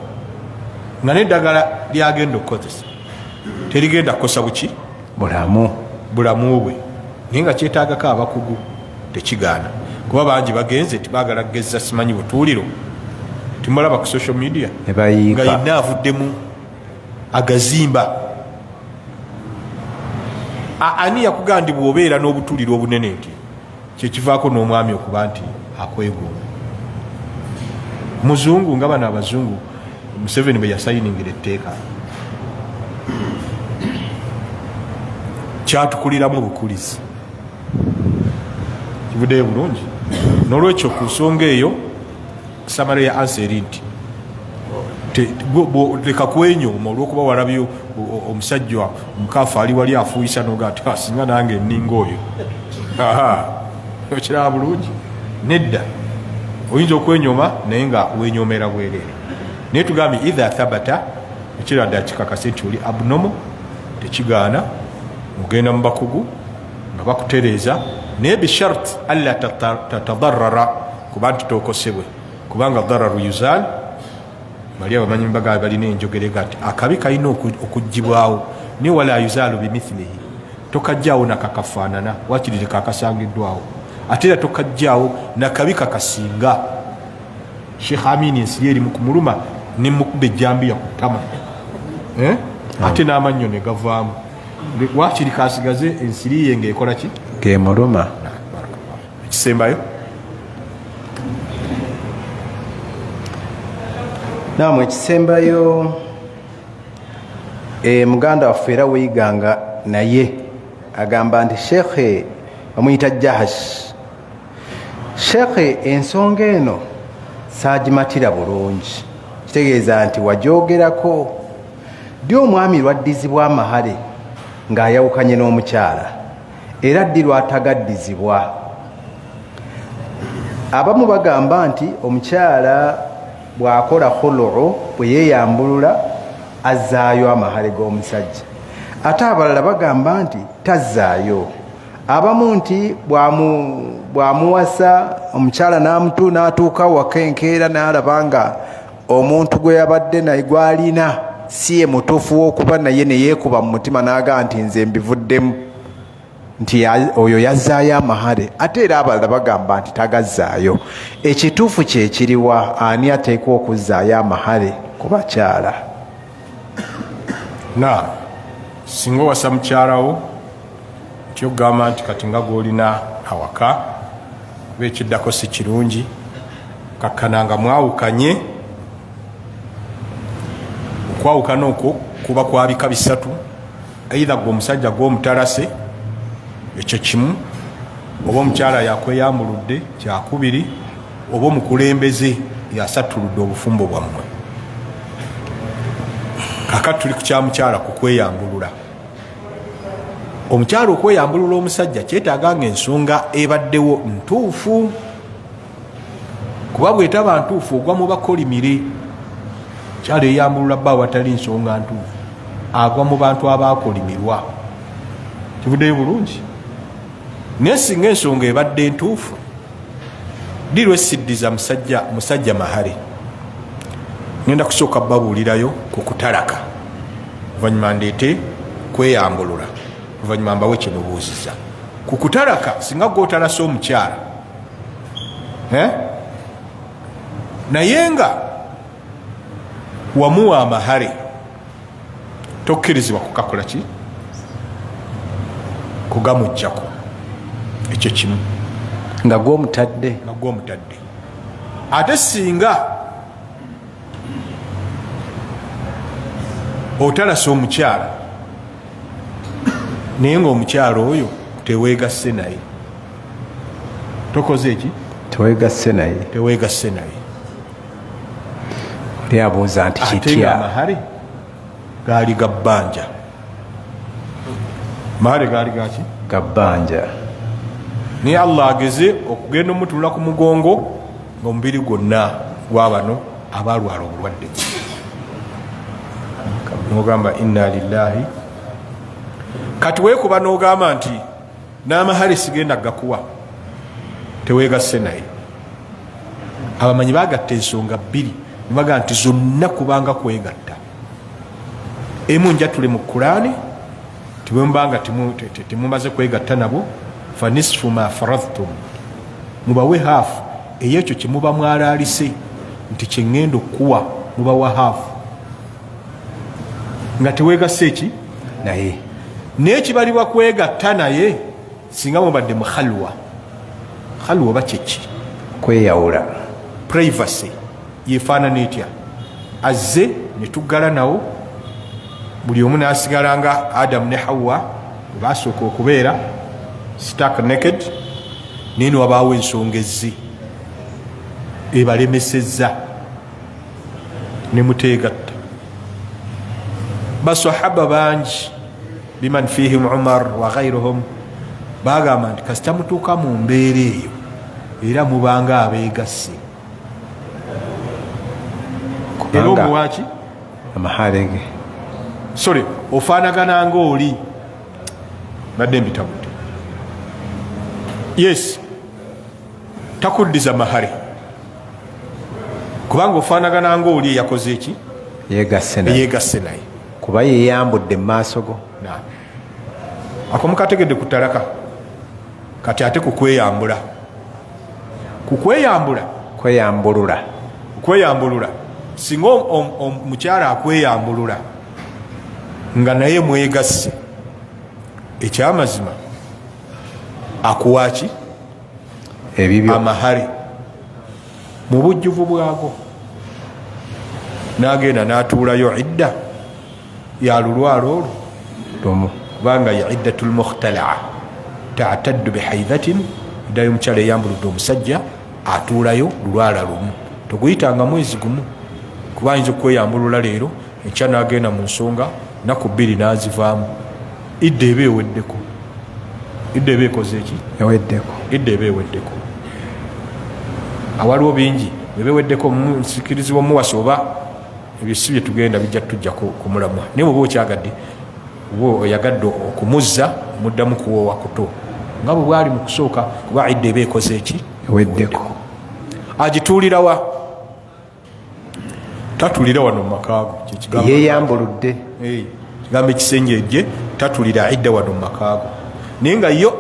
nga n'eddagala lyagenda okukozesa terigenda kukosa buki bulamu bwe naye nga kyetaagako abakugu tekigaana kuba bangi bagenze tibagala kugeza simanyi butuuliro timulaba ku social media nga yenna avuddemu agazimba ani yakugandibwa obeera n'obutuuliro obunene nti kyekivaako n'omwami okuba nti akwegomba muzungu nga bano abazungu Museveni bwe yasayiningira etteeka kyatukuliramu bukulizi kivuddeyo bulungi n'olwekyo ku nsonga eyo samara ya ansi eri nti leka kwenyooma olwokuba walabyo omusajja omukaafu ali wali afuuyisa noga ati singa nange eninga oyo okiraba bulungi nedda oyinza okwenyooma naye nga wenyoomera bwereere naye tugambye either thabata ekiraddala kikakase nti oli abnormal tekigaana ogenda mu bakugu nga bakutereeza naye bishart alla tatadarara kuba nti tokosebwe kubanga dararu yuzal bali abamanyi mbaga balina enjogerega nti akabi kalina okuggibwawo naye wala yuzalu bimithilihi tokajjaawo nakakafaanana wakiri tekakasangiddwawo ate era tokajjaawo nakabi kakasinga Sheikh Amin ensiri eri mukumuluma ne mukuba ejjambiya ku ttama ate n'amannyo ne gavaamu wakiri kasigaze ensiri ye ng'ekola ki gemuluma ekisembayo namwe ekisembayo muganda waffe era weeyiganga naye agamba nti shekhe bamuyita Jahash shekhe ensonga eno saagimatira bulungi kitegeeza nti wajoogerako ddi omwami lwaddizibwa amahale ng'ayawukanye n'omukyala era ddi lwatagaddizibwa abamu bagamba nti omukyala bw'akola khuluu bwe yeeyambulula azzaayo amahale g'omusajja ate abalala bagamba nti tazzaayo abamu nti bwamuwasa omukyala n'atuuka waka enkeera n'alaba nga omuntu gwe yabadde naye gwalina si ye mutuufu w'okuba naye ne yeekuba mu mutima n'agaa nti nze mbivuddemu nti oyo yazzaayo amahale ate era abalala bagamba nti tagazzaayo ekituufu kyekiriwa ani ateekwa okuzzaayo amahale ku bakyala na singa owasa mukyalawo kyogamba nti kati nga gwolina awaka bekiddako si kirungi kakkana nga mwawukanye okwawukana okwo kuba kwabika bisatu aidha gwe omusajja gw'omutalase ekyo kimu oba omukyala yakweyambuludde kyakubiri oba omukulembeze yasatuludde obufumbo bwammwe kakati tuli ku kyamukyala ku kweyambulula omukyala okweyambulula omusajja kyetaaga nga ensonga ebaddewo ntuufu kuba bwetaba ntuufu ogwa mu bakolimire kyala eyambulula bba watali nsonga ntuufu agwa mu bantu abakolimirwa kivuddeyo bulungi naye singa ensonga ebadde ntuufu ddi lwesiddiza musajja mahale ngenda kusooka babuulirayo ku kutalaka oluvannyuma ndeete kweyambulula oluvannyuma mbawe kyemubuuziza ku kutalaka singa gwotalasa omukyala naye nga wamuwa amahale tokkirizibwa kukakola ki kugamujjako ekyo kimu nga gw'omutadde ate singa otalasa omukyala naye ngaomukyala oyo teweegasse naye tokoze eki teweegasse naye oli abuuza nti ate kitya amahare gaali gabbanja mahare gaali gaki gabbanja naye allah ageze okugenda omutula ku mugongo ngaomubiri gwonna gwabano abalwala obulwadde nogamba inna lillahi kati weekuba nogamba nti n'amahare sigenda gakuwa teweegasse naye abamanyi bagatta ensonga bbiri nibaga nti zonna kubanga kwegatta emu njatule mu kurani tibwembanga timumaze kwegatta nabo fa nisfu ma faradhtum mubawe haafu eyekyo kyemuba mwalalise nti kyeŋŋenda okuwa mubawa haafu nga teweegasse eki naye naye kibalibwa kwegatta naye singa mubadde mu khalwa oba kyeki kweyawula privacy yefaanana etya azze netuggala nawo buli omu nasigala nga adamu ne hawa basooka okubeera stark naked naye niwabaawo ensonga ezzi ebalemesezza nemuteegatta basahaba bangi biman fihim umar wa ghairuhum bagamba nti kasita mutuuka mu mbeera eyo era mubanga abeegasse era omuwaki amaharege sorry ofaanagana ngaoli badde mbitabudde yes takuddiza mahare kubanga ofaanagana ngaoli eyakoze eki yeegasse naye kuba yeyambudde mu maaso go ako mukategedde ku talaka kati ate kukweyambula kweyambulula singa omukyala akweyambulula nga naye mwegasse ekyamazima akuwaki ebibyo amahare mu bujjuvu bwago nagenda natuulayo idda yalulwalo olwo lumu kubanga ya iddatu lmukhtalaa tataddu bihaidhatin idda yomukyala eyambuludde omusajja atuulayo lulwala lumu toguyitanga mwezi gumu kuba ayinza okweyambulula leero enkya nagenda mu nsonga naku bbiri nazivaamu idda eba eweddeko idda eba ekoze eki idda eba eweddeko awaliwo bingi ebeweddeko musikirizibwa omuwasa oba ebyosi byetugenda bijja tujja kumulamwa naye bwoba okyagadde oba oyagadde okumuzza muddamu kuwoowa kuto nga bwe bwali mu kusooka kuba idda eba ekoze eki eweddeko agituulirawa tatulira wano mu makaago yeyambuludde kigambo ekisenjejje tatulira idda wano mu makaago naye nga yo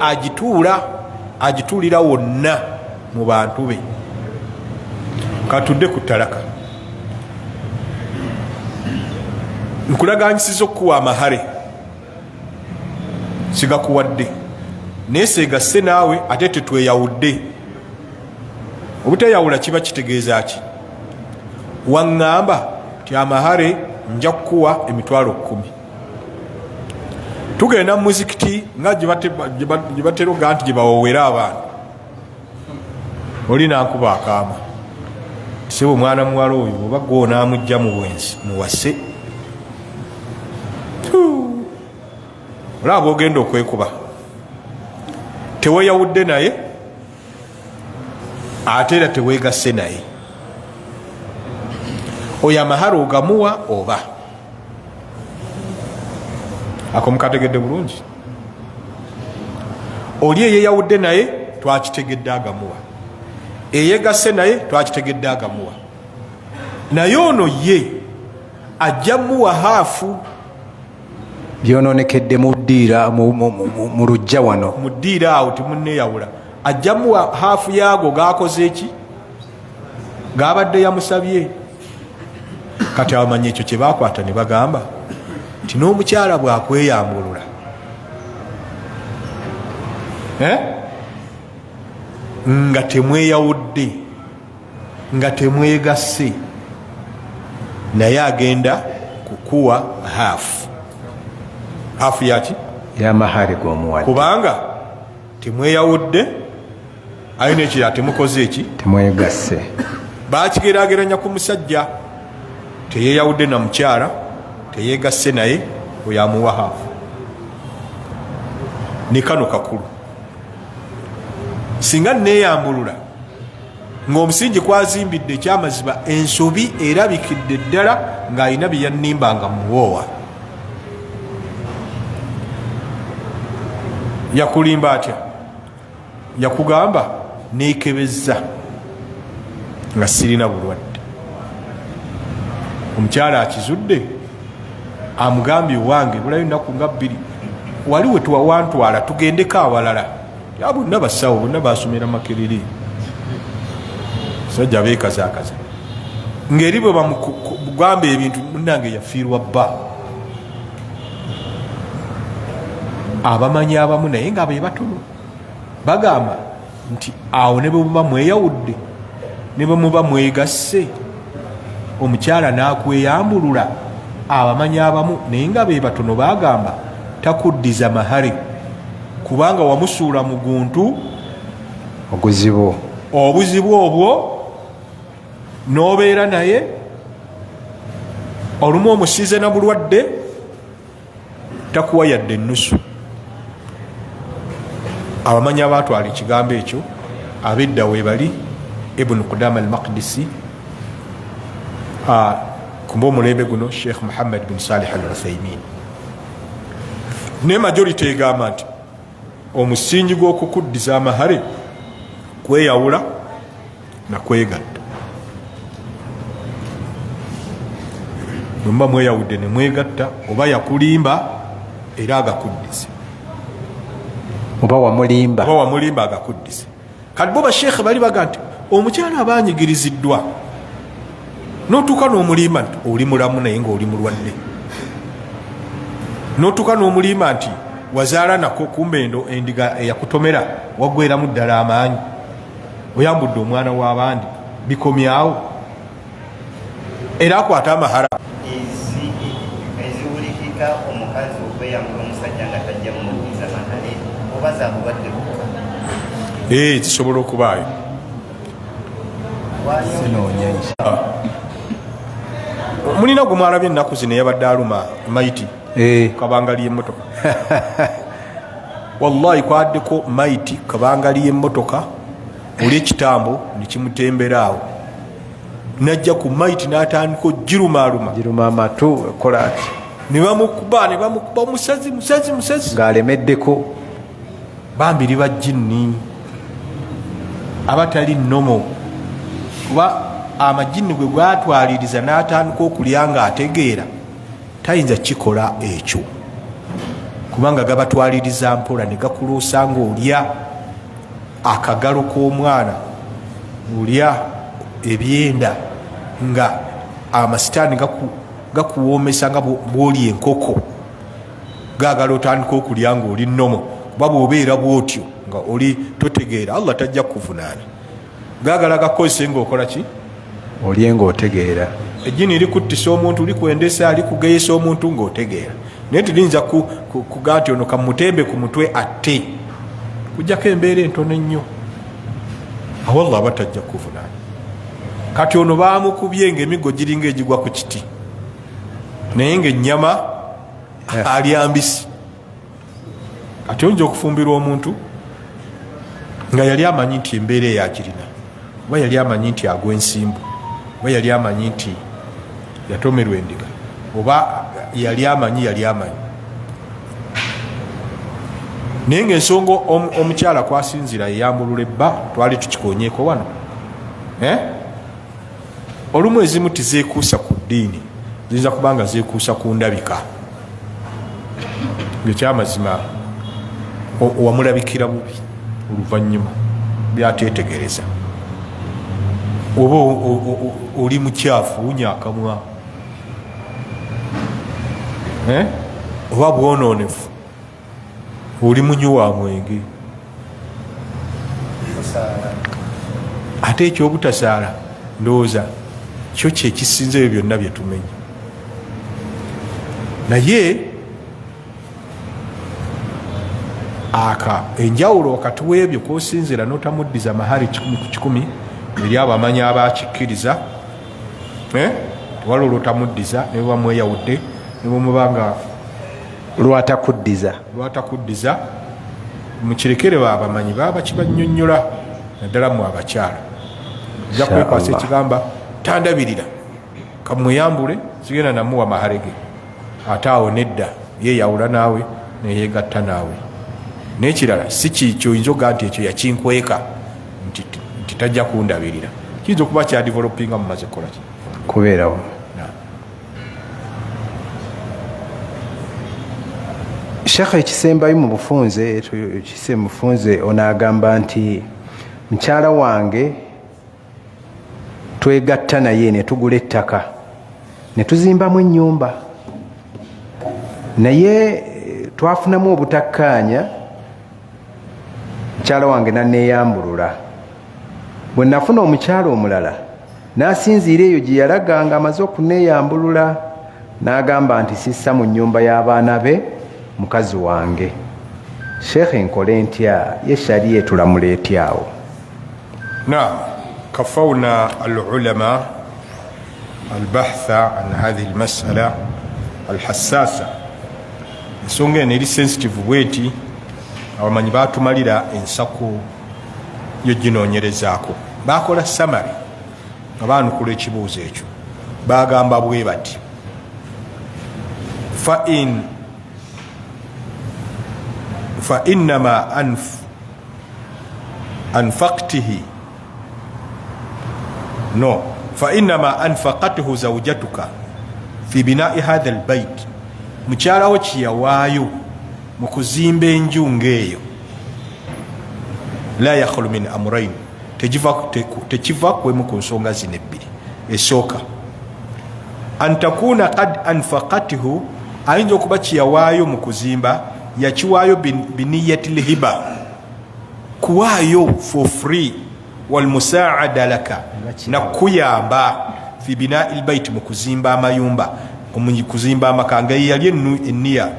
agituulira wonna mu bantu be katudde ku talaka nkulaganyisiza okukuwa amahare sigakuwadde naye seegasse naawe ate tetweyawudde obuteyawula kiba kitegeeza ki waŋŋamba ti amahare nja kukuwa emitwalo 10 tugenda mu muzikiti nga gye batera oga nti gye bawowera abantu oli nankuba akaama sibwe omwana muwala oyo oba gwonaamujja mu bwensi muwase olaba ogenda okwekuba teweyawudde naye ate era teweegasse naye oyo amahara ogamuwa oba ako mukategedde bulungi oli eyeyawudde naye twakitegedde agamuwa eyegasse naye twakitegedde agamuwa naye ono ye ajja muwa haafu byononekedde muddiira mu lujja wano muddiira awo temuneyawula ajja muwa haafu yaago gakoze eki gabadde yamusabye kati abamanyi ekyo kyebakwata ne bagamba nti n'omukyala bwakweyambulula nga temweyawudde nga temwegasse naye agenda kukuwa haafu yaki yamahari g'omuwadde kubanga temweyawudde aye nekira temukoze eki temwegasse bakigerageranya ku musajja teyeyawudde na mukyala teyegasse naye oyo amuwa haafu ne kano kakulu singa neyambulula ng'omusingi kwazimbidde ekyamaziba ensobi erabikidde ddala ng'alina byeyanimba nga muwoowa yakulimba atya yakugamba nekebezza nga sirina bulwadde omukyala akizudde amugambye wange bulayo ennaku nga bbiri wali we tuwawantwala tugendeko awalala ya bonna basawo bonna basomera makerere sajja beekazakaza ngeri bwe bamugamba ebintu munange yafiirwa bba abamanyi abamu naye nga be batono bagamba nti awo ne bwe muba mweyawudde ne bwe muba mwegasse omukyala n'akweyambulula abamanyi abamu naye nga be batono bagamba takuddiza mahare kubanga wamusuula mu guntu obuzibu obwo n'obeera naye olumu omusize na bulwadde takuwa yadde ennusu abamanyi abatwala ekigambo ekyo abedda webali ibuni Qudama al-Maqdisi kumba omulembe guno Sheikh Muhammad bin Salih al-Uthaymin ne majority egamba nti omusingi gw'okukuddiza amahare kweyawula na kwegatta bwemba mweyawudde ne mwegatta oba yakulimba era agakuddize oba wamulimba agakuddize kati bo bashekhe bali baga nti omukyala abanyigiriziddwa notuuka n'omulimba nti oli mulamu naye nga oli mulwadde notuuka n'omulimba nti wazaala nako kumbendo endiga eyakutomera waggweramu ddala amaanyi oyambudde omwana w'abandi bikomyawo era akwata amahara eziwulikika omukazi okweyambula omusajja nga tajja mumukiriza mahale oba zabulwadde bukka zisobola okubaayo mulina gwe mwalabye ennaku zino yabadde aluma maiti kabangali y'emmotoka wallahi kwaddeko maiti kabangali y'emmotoka olw'ekitambo nekimutemberaawo najja ku maiti n'atandika giruma amatu ekola ati ne bamukuba musazi ng'alemeddeko bambiri bajjinni abatali nnomo kuba amajjinni gwe gwatwaliriza n'atandika okulya nga ategeera tayinza kikola ekyo kubanga gabatwaliriza mpola ne gakuluusa ng'olya akagalo k'omwana olya ebyenda nga amasitaani gakuwoomesa nga bw'oli enkoko gaagala otandika okulya ng'oli nnomo kuba bw'obeera bw'otyo nga oli totegeera Allah tajja kukuvunaana gaagala gakozese ng'okola ki olye ng'otegeera ejjini likuttisa omuntu likwendesa likugeyesa omuntu ng'otegeera naye tiliyinza kugaa nti ono kamutembe ku mutwe atte kujjako embeera entono ennyo awalla aba tajja kukuvunaana kati ono bamukubye ng'emiggo giringa egigwa ku kiti naye ng'ennyama alya mbisi kati oyinza okufumbirwa omuntu nga yali amanyi nti embeera eyakirina oba yali amanyi nti agw'ensimbu oba yali amanyi nti yatomerwa endiga oba yali amanyi naye ng'ensonga omukyala kwasinzira eyambulula ebba twali tukikonyeeko wano olumu ezimu tizeekuusa ku ddiini ziyinza kubanga zeekuusa ku ndabika ngekyamazima wamulabikira bubi oluvannyuma byatetegereza oba oli mukyafu wunya akamwa oba bwononefu oli munyu wa mwenge ate ekyobutasaala ndowooza kyo kyekisinzeyo byonna byetumenye naye enjawulo wakati webyo kosinzira notamuddiza mahari 1,000 eri abo amanyi abakikkiriza tewali olwotamuddiza nebamweyawudde nebamubanga lwatakuddiza mukirekere babamanyi baba kibanyonyola naddala mu abakyala ja kwekwasa ekigamba tandabirira kamweyambule zigenda namuwa maharege ate awo nedda yeyawula naawe neyegatta naawe nekirala si kikyoyinza oga nti ekyo yakinkweka nti tajja kundabirira kiyinza okuba kyadevelopinga mumaze kukolaki kubeerawo. Shekhe ekisembayo mu bufunze mufunze onaagamba nti mukyala wange twegatta naye ne tugula ettaka ne tuzimbamu ennyumba naye twafunamu obutakkaanya mukyala wange nanneeyambulula bwe nafuna omukyala omulala n'asinziira eyo gye yalaganga amaze okuneeyambulula n'agamba nti sissa mu nnyumba y'abaana be mukazi wange. Sheekhe nkole ntya ye shariya etulamula etyawo? نعم كفونا العلماء البحث عن هذه المسألة الحساسة ensonga eno eri sensitive bweti abamanyi batumalira ensaku yoginoonyerezaako bakola samari nga baanukula ekibuuzo ekyo bagamba bwe bati fa innama anfaqtihi no فإنما أنفقته زوجتك في بناء هذا البيت mukyalawo kiyawaayo mu kuzimba enju ng'eyo la yakhlu min amrain tekiva kwemu ku nsonga zino ebbiri. Esooka antakuna qad anfaqatihu ayinza okuba kiyawaayo mu kuzimba yakiwaayo biniyati lhiba kuwaayo for free walmusaada laka nakuyamba fi binai lbaiti mu kuzimba amayumba kuzimba amakanga yali enniya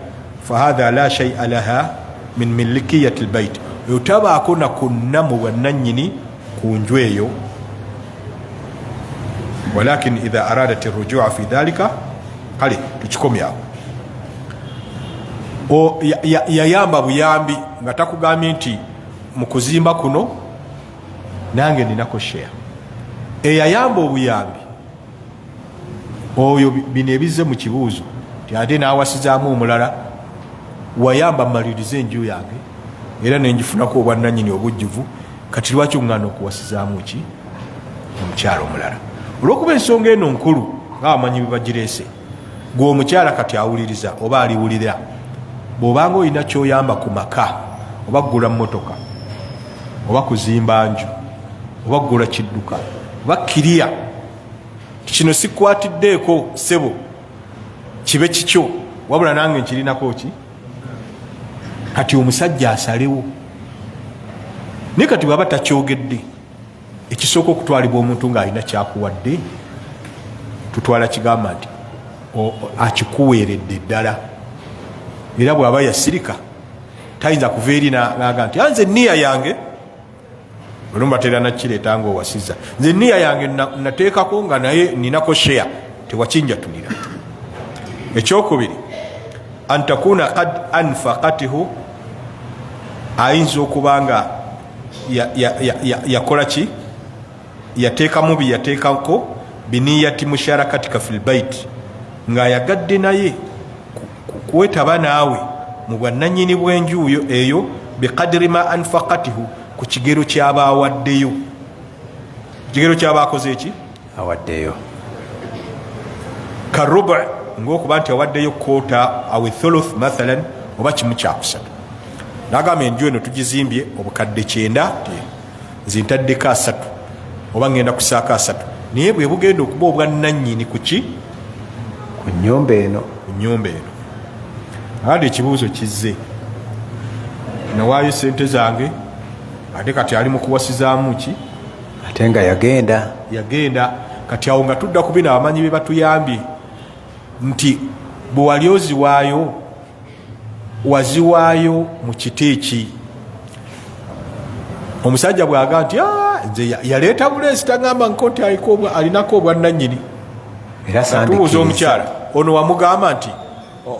fahadha la shaia laha min milikiyati lbait yotabaako nakonna mu bwannanyini ku nju eyo walakin idha aradat rujua fi dhalika kale tukikomyawo yayamba buyambi nga takugambye nti mu kuzimba kuno nange ninako share eyayamba obuyambi oyo bino ebize mu kibuuzo ate nawasizaamu omulala wayamba malirize enju yange era nenjifunako obwannanyini obujjuvu kati lwaki oŋŋana okuwasizaamu ki omukyala omulala olwokuba ensonga eno nkulu ngaabamanyi bebagireese gwe omukyala kati awuliriza oba aliwulira bw'obanga olina kyoyamba ku maka oba kugula mmotoka oba kuzimba nju oba kugula kidduka oba kiriya kino sikwatiddeeko sebo kibe kikyo wabula nange nkirinako ki kati omusajja asalewo naye kati bwaba takyogedde ekisooka okutwalibwa omuntu ng'alina kyakuwadde tutwala kigamba nti akikuweeredde ddala era bw'aba yasirika tayinza kuva eri naga nti anze niya yange olumbatera nakireeta nga owasiza nze niya yange nateekako nga naye ninako share tewakinjatulira. Ekyokubiri antakuna qad anfaqatihu ayinza okuba nga yakola ki yateekamu byeyateekako biniyati musharakatika fil bait nga yagadde naye kuwetaba naawe mu bwannanyini bw'enju eyo biqadiri ma anfaqatihu ku kigero kyaba awaddeyo kigero kyaba akoze eki awaddeyo karubu ngaokuba nti awaddeyo kota awe thuluth mathalan oba kimu kyakusatu nagamba enju eno tugizimbye obukadde 9 zintaddeko 3 oba ngenda kusaako 3 naye bwe bugenda okuba obwannanyini kuki ku nnyumba eno ade ekibuuzo kizze nawaayo sente zange ate kati ali mu kuwasizaamu ki ate nga yagenda kati awo nga tudda ku bino abamanyi be batuyambye nti bwe wali oziwaayo waziwaayo mu kiteeki. Omusajja bw'aga nti nze yaleeta buleesi tagamba nkonti alinako obwannannyini. Tubuuza omukyala ono wamugamba nti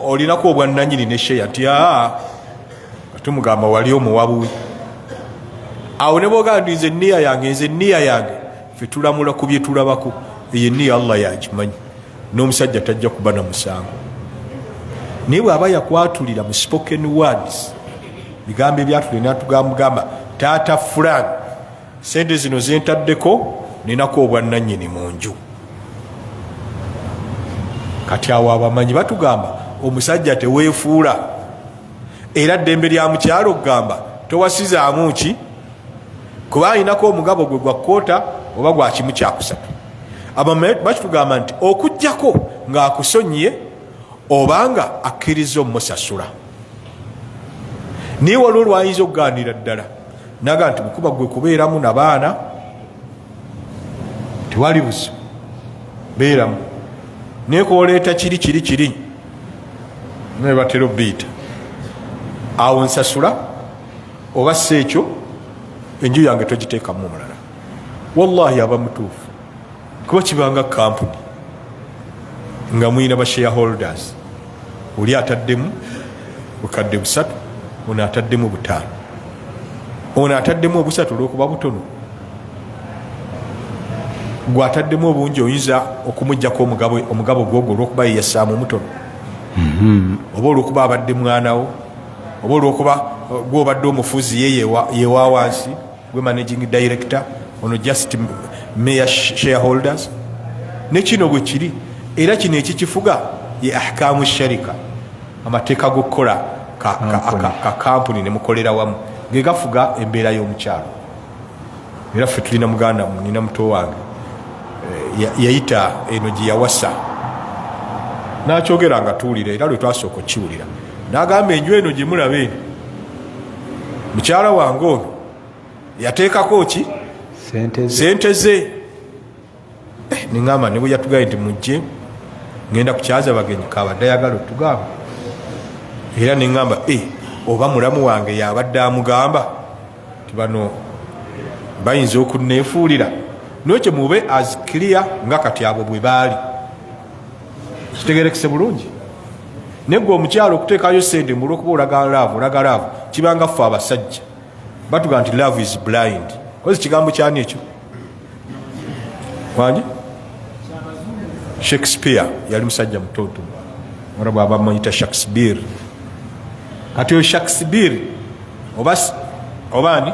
olinako obwannannyini ne sheya nti tumugamba wali omuwabuwe. Awo ne bwogamba nti nze enniya yange ffe tulamula ku bye tulabako, eyo enniya Allah yagimanyi, n'omusajja tajja kuba na musango. Naye bw'aba yakwatulira mu spoken words bigambo ebyatulire natugamba taata fulani sente zino zentaddeko ninako obwannannyini mu nju. Kati awo abamanyi batugamba omusajja teweefuula, era ddembe lya mukyalo kugamba towasizaamu ki kuba alinako omugabo gwe gwa koota oba gwa kimu kyakusatu. Abamanyi bakitugamba nti okujjako ng'akusonyiye obanga akkiriza omusasula. Naye waliwo lwayinza okugaanira ddala naga nti mukuba gwe kubeeramu nabaana tewali buzibu beeramu, naye kooleeta kiri naye batera obbiita awo nsasula oba si ekyo enju yange togiteekamu omulala. Wallahi aba mutuufu kuba kibanga kampuni nga mwina ba shareholders, oli ataddemu bukadde 3, ono ataddemu 5, ono ataddemu 3 olwokuba butono, gwe ataddemu obungi oyinza okumuggyako omugabo gwogwo olwokuba yeyassaamu omutono, oba olwokuba abadde mwanawo, oba olwokuba gwobadde omufuzi ye yewa wansi, gwe managing director, ono just mere shareholders. Ne kino bwe kiri, era kino ekikifuga ye ahkaamu sharika, amateeka g'okukola ka kampuni ne mukolera wamu ge gafuga embeera y'omukyalo. Era ffe tulina muganda nina muto wange yayita eno gye yawasa n'akyogera nga tuwulira, era lwe twasooka okiwulira n'agamba enju eno gye mulaba eno mukyala wange ono yateekako ki sente ze. Niŋŋamba ne bwe yatugaye nti mujje ngenda kukyaza bagenyi kabadde ayagala otugamba, era niŋŋamba oba mulamu wange yabadde amugamba ti bano bayinza okunneefuulira, nokye mube as clear nga kati abo bwe baali. Kitegerekese bulungi. Negwe omukyalo okuteekayo sente mu lwokuba olaga laavu kibanga ffe abasajja batuga nti love is blind. Kozi kigambo kyani ekyo wangi? Shakespeare yali musajja mutoto ora baba muyita Shakespeare. Kati oyo Shakespeare obani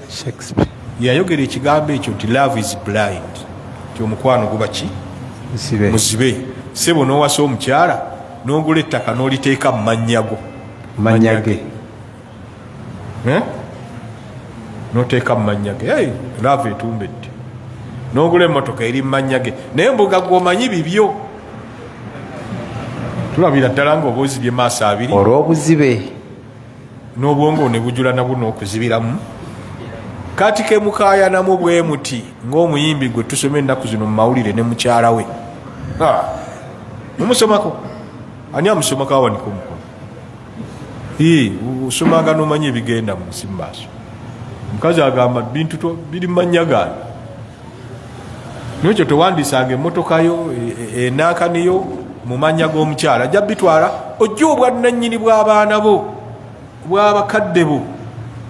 Shakespeare yayogera ekigambo ekyo nti love is blind, ti omukwano guba ki muzibe. Sebo n'owasa omukyala n'ogula ettaka n'oliteeka mu mannya ge n'oteeka mu mannya ge, love etumbedde. N'ogula emmotoka eri mu mannya ge, naye mbuga gwomanyi bibyo. Tulabira ddala nga oba ozibye maaso abiri olw'obuzibe n'obwongo ne bujula nabwo n'okuzibiramu. Kati ke mukaayanamu bwe muti ng'omuyimbi gwe tusoma ennaku zino mu mawulire ne mukyala we. Mumusomako ani amusomako awanika omukono? Osomanga n'omanyi ebigenda mu nsi mu maaso. Mukazi agamba bintu biri mu mannya gange, nokyo tewandiisanga emmotoka yo enaakaniyo mu mannya g'omukyala, ajja bitwala ojja obwannannyini bw'abaana bo bw'abakadde bo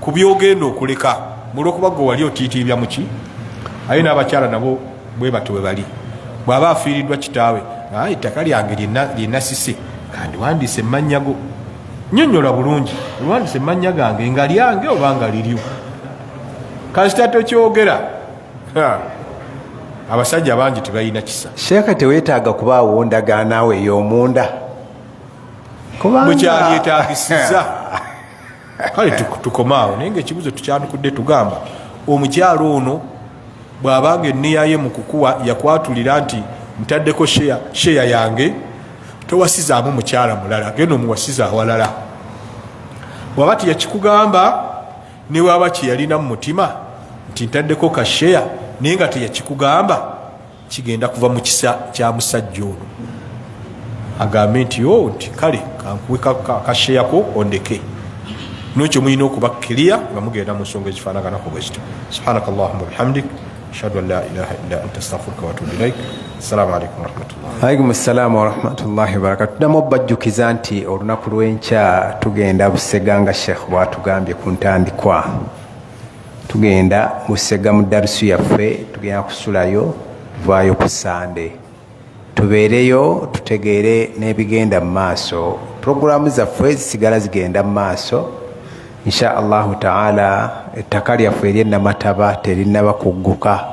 ku byogenda okuleka mu lw'okuba gwe wali otiitiibya muki. Aye n'abakyala nabo bwe batyo bwe bali. Bw'aba afiiriddwa kitaawe, ettaka lyange lyennasise kandi wandiise emannya go. Nnyonnyola bulungi, wandiise emannya gange nga lyange oba nga liryo. Kasita tokyogera, abasajja bangi tebalina kisa. Sheeka teweetaaga kubaawo ndagaanaawe ey'omunda bwekyalyeetaagisiza. Kale tukomaawo, naye ngaekibuzo tukyandukudde tugamba omukyalo ono bw'abanga enniya ye mu kukuwa yakwatulira nti ntaddeko sheya yange towasizaamu mukyala mulala, genda omuwasiza awalala. Waba teyakikugamba ne waba kyeyalina mu mutima nti ntaddeko kasheya naye nga teyakikugamba, kigenda kuva mu kisa kya musajja ono agambe nti nti kale kankuwe kasheyako ondeke. Nokyo mulina okuba kiriya nga mugenda mu nsonga ezifaanaganako bwe zityo. Subhanaka Allahumma bihamdik ashhadu an la ilaha illa anta astaghfiruka wa atubu ilaik. Assalamu alaikum warahmatullahi. Alaikum assalamu warahmatullahi wabarakatuh. Tuddamu obbajjukiza nti olunaku lw'enkya tugenda Busega nga Sheikh bwatugambye ku ntandikwa. Tugenda Busega mu darusu yaffe, tugenda kusulayo tuvaayo ku Sande. Tubeereyo tutegeere n'ebigenda mu maaso. Puroguramu zaffe zisigala zigenda mu maaso. Insha Allahu taala ettaka lyaffe ery'Enamataba terinnaba kugguka.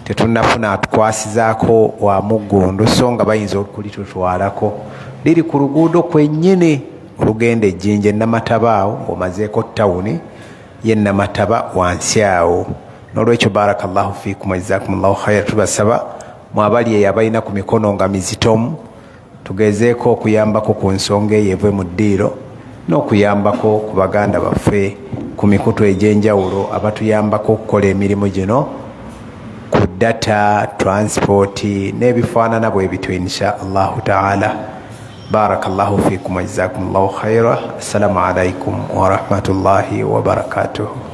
Tetunnafuna atukwasizaako wa muggundu so nga bayinza okulitutwalako. Liri ku luguudo kwennyini olugenda Ejjinja Enamataba awo ng'omazeeko tawuni y'Enamataba wansi awo. N'olwekyo barakallahu fiikum wa jazakumullahu khayra. Tubasaba mwabali eyo abalina ku mikono nga mizitomu tugezeeko okuyambako ku nsonga eyo evwe mu ddiiro n'okuyambako ku baganda baffe ku mikutu egy'enjawulo abatuyambako okukola emirimu gino ku data transport n'ebifaanana bwe bityo insha Allahu taala. barakallahu fiikum wa jazakumullahu khayra. Assalamu alaikum wa rahmatullahi wa barakatuh.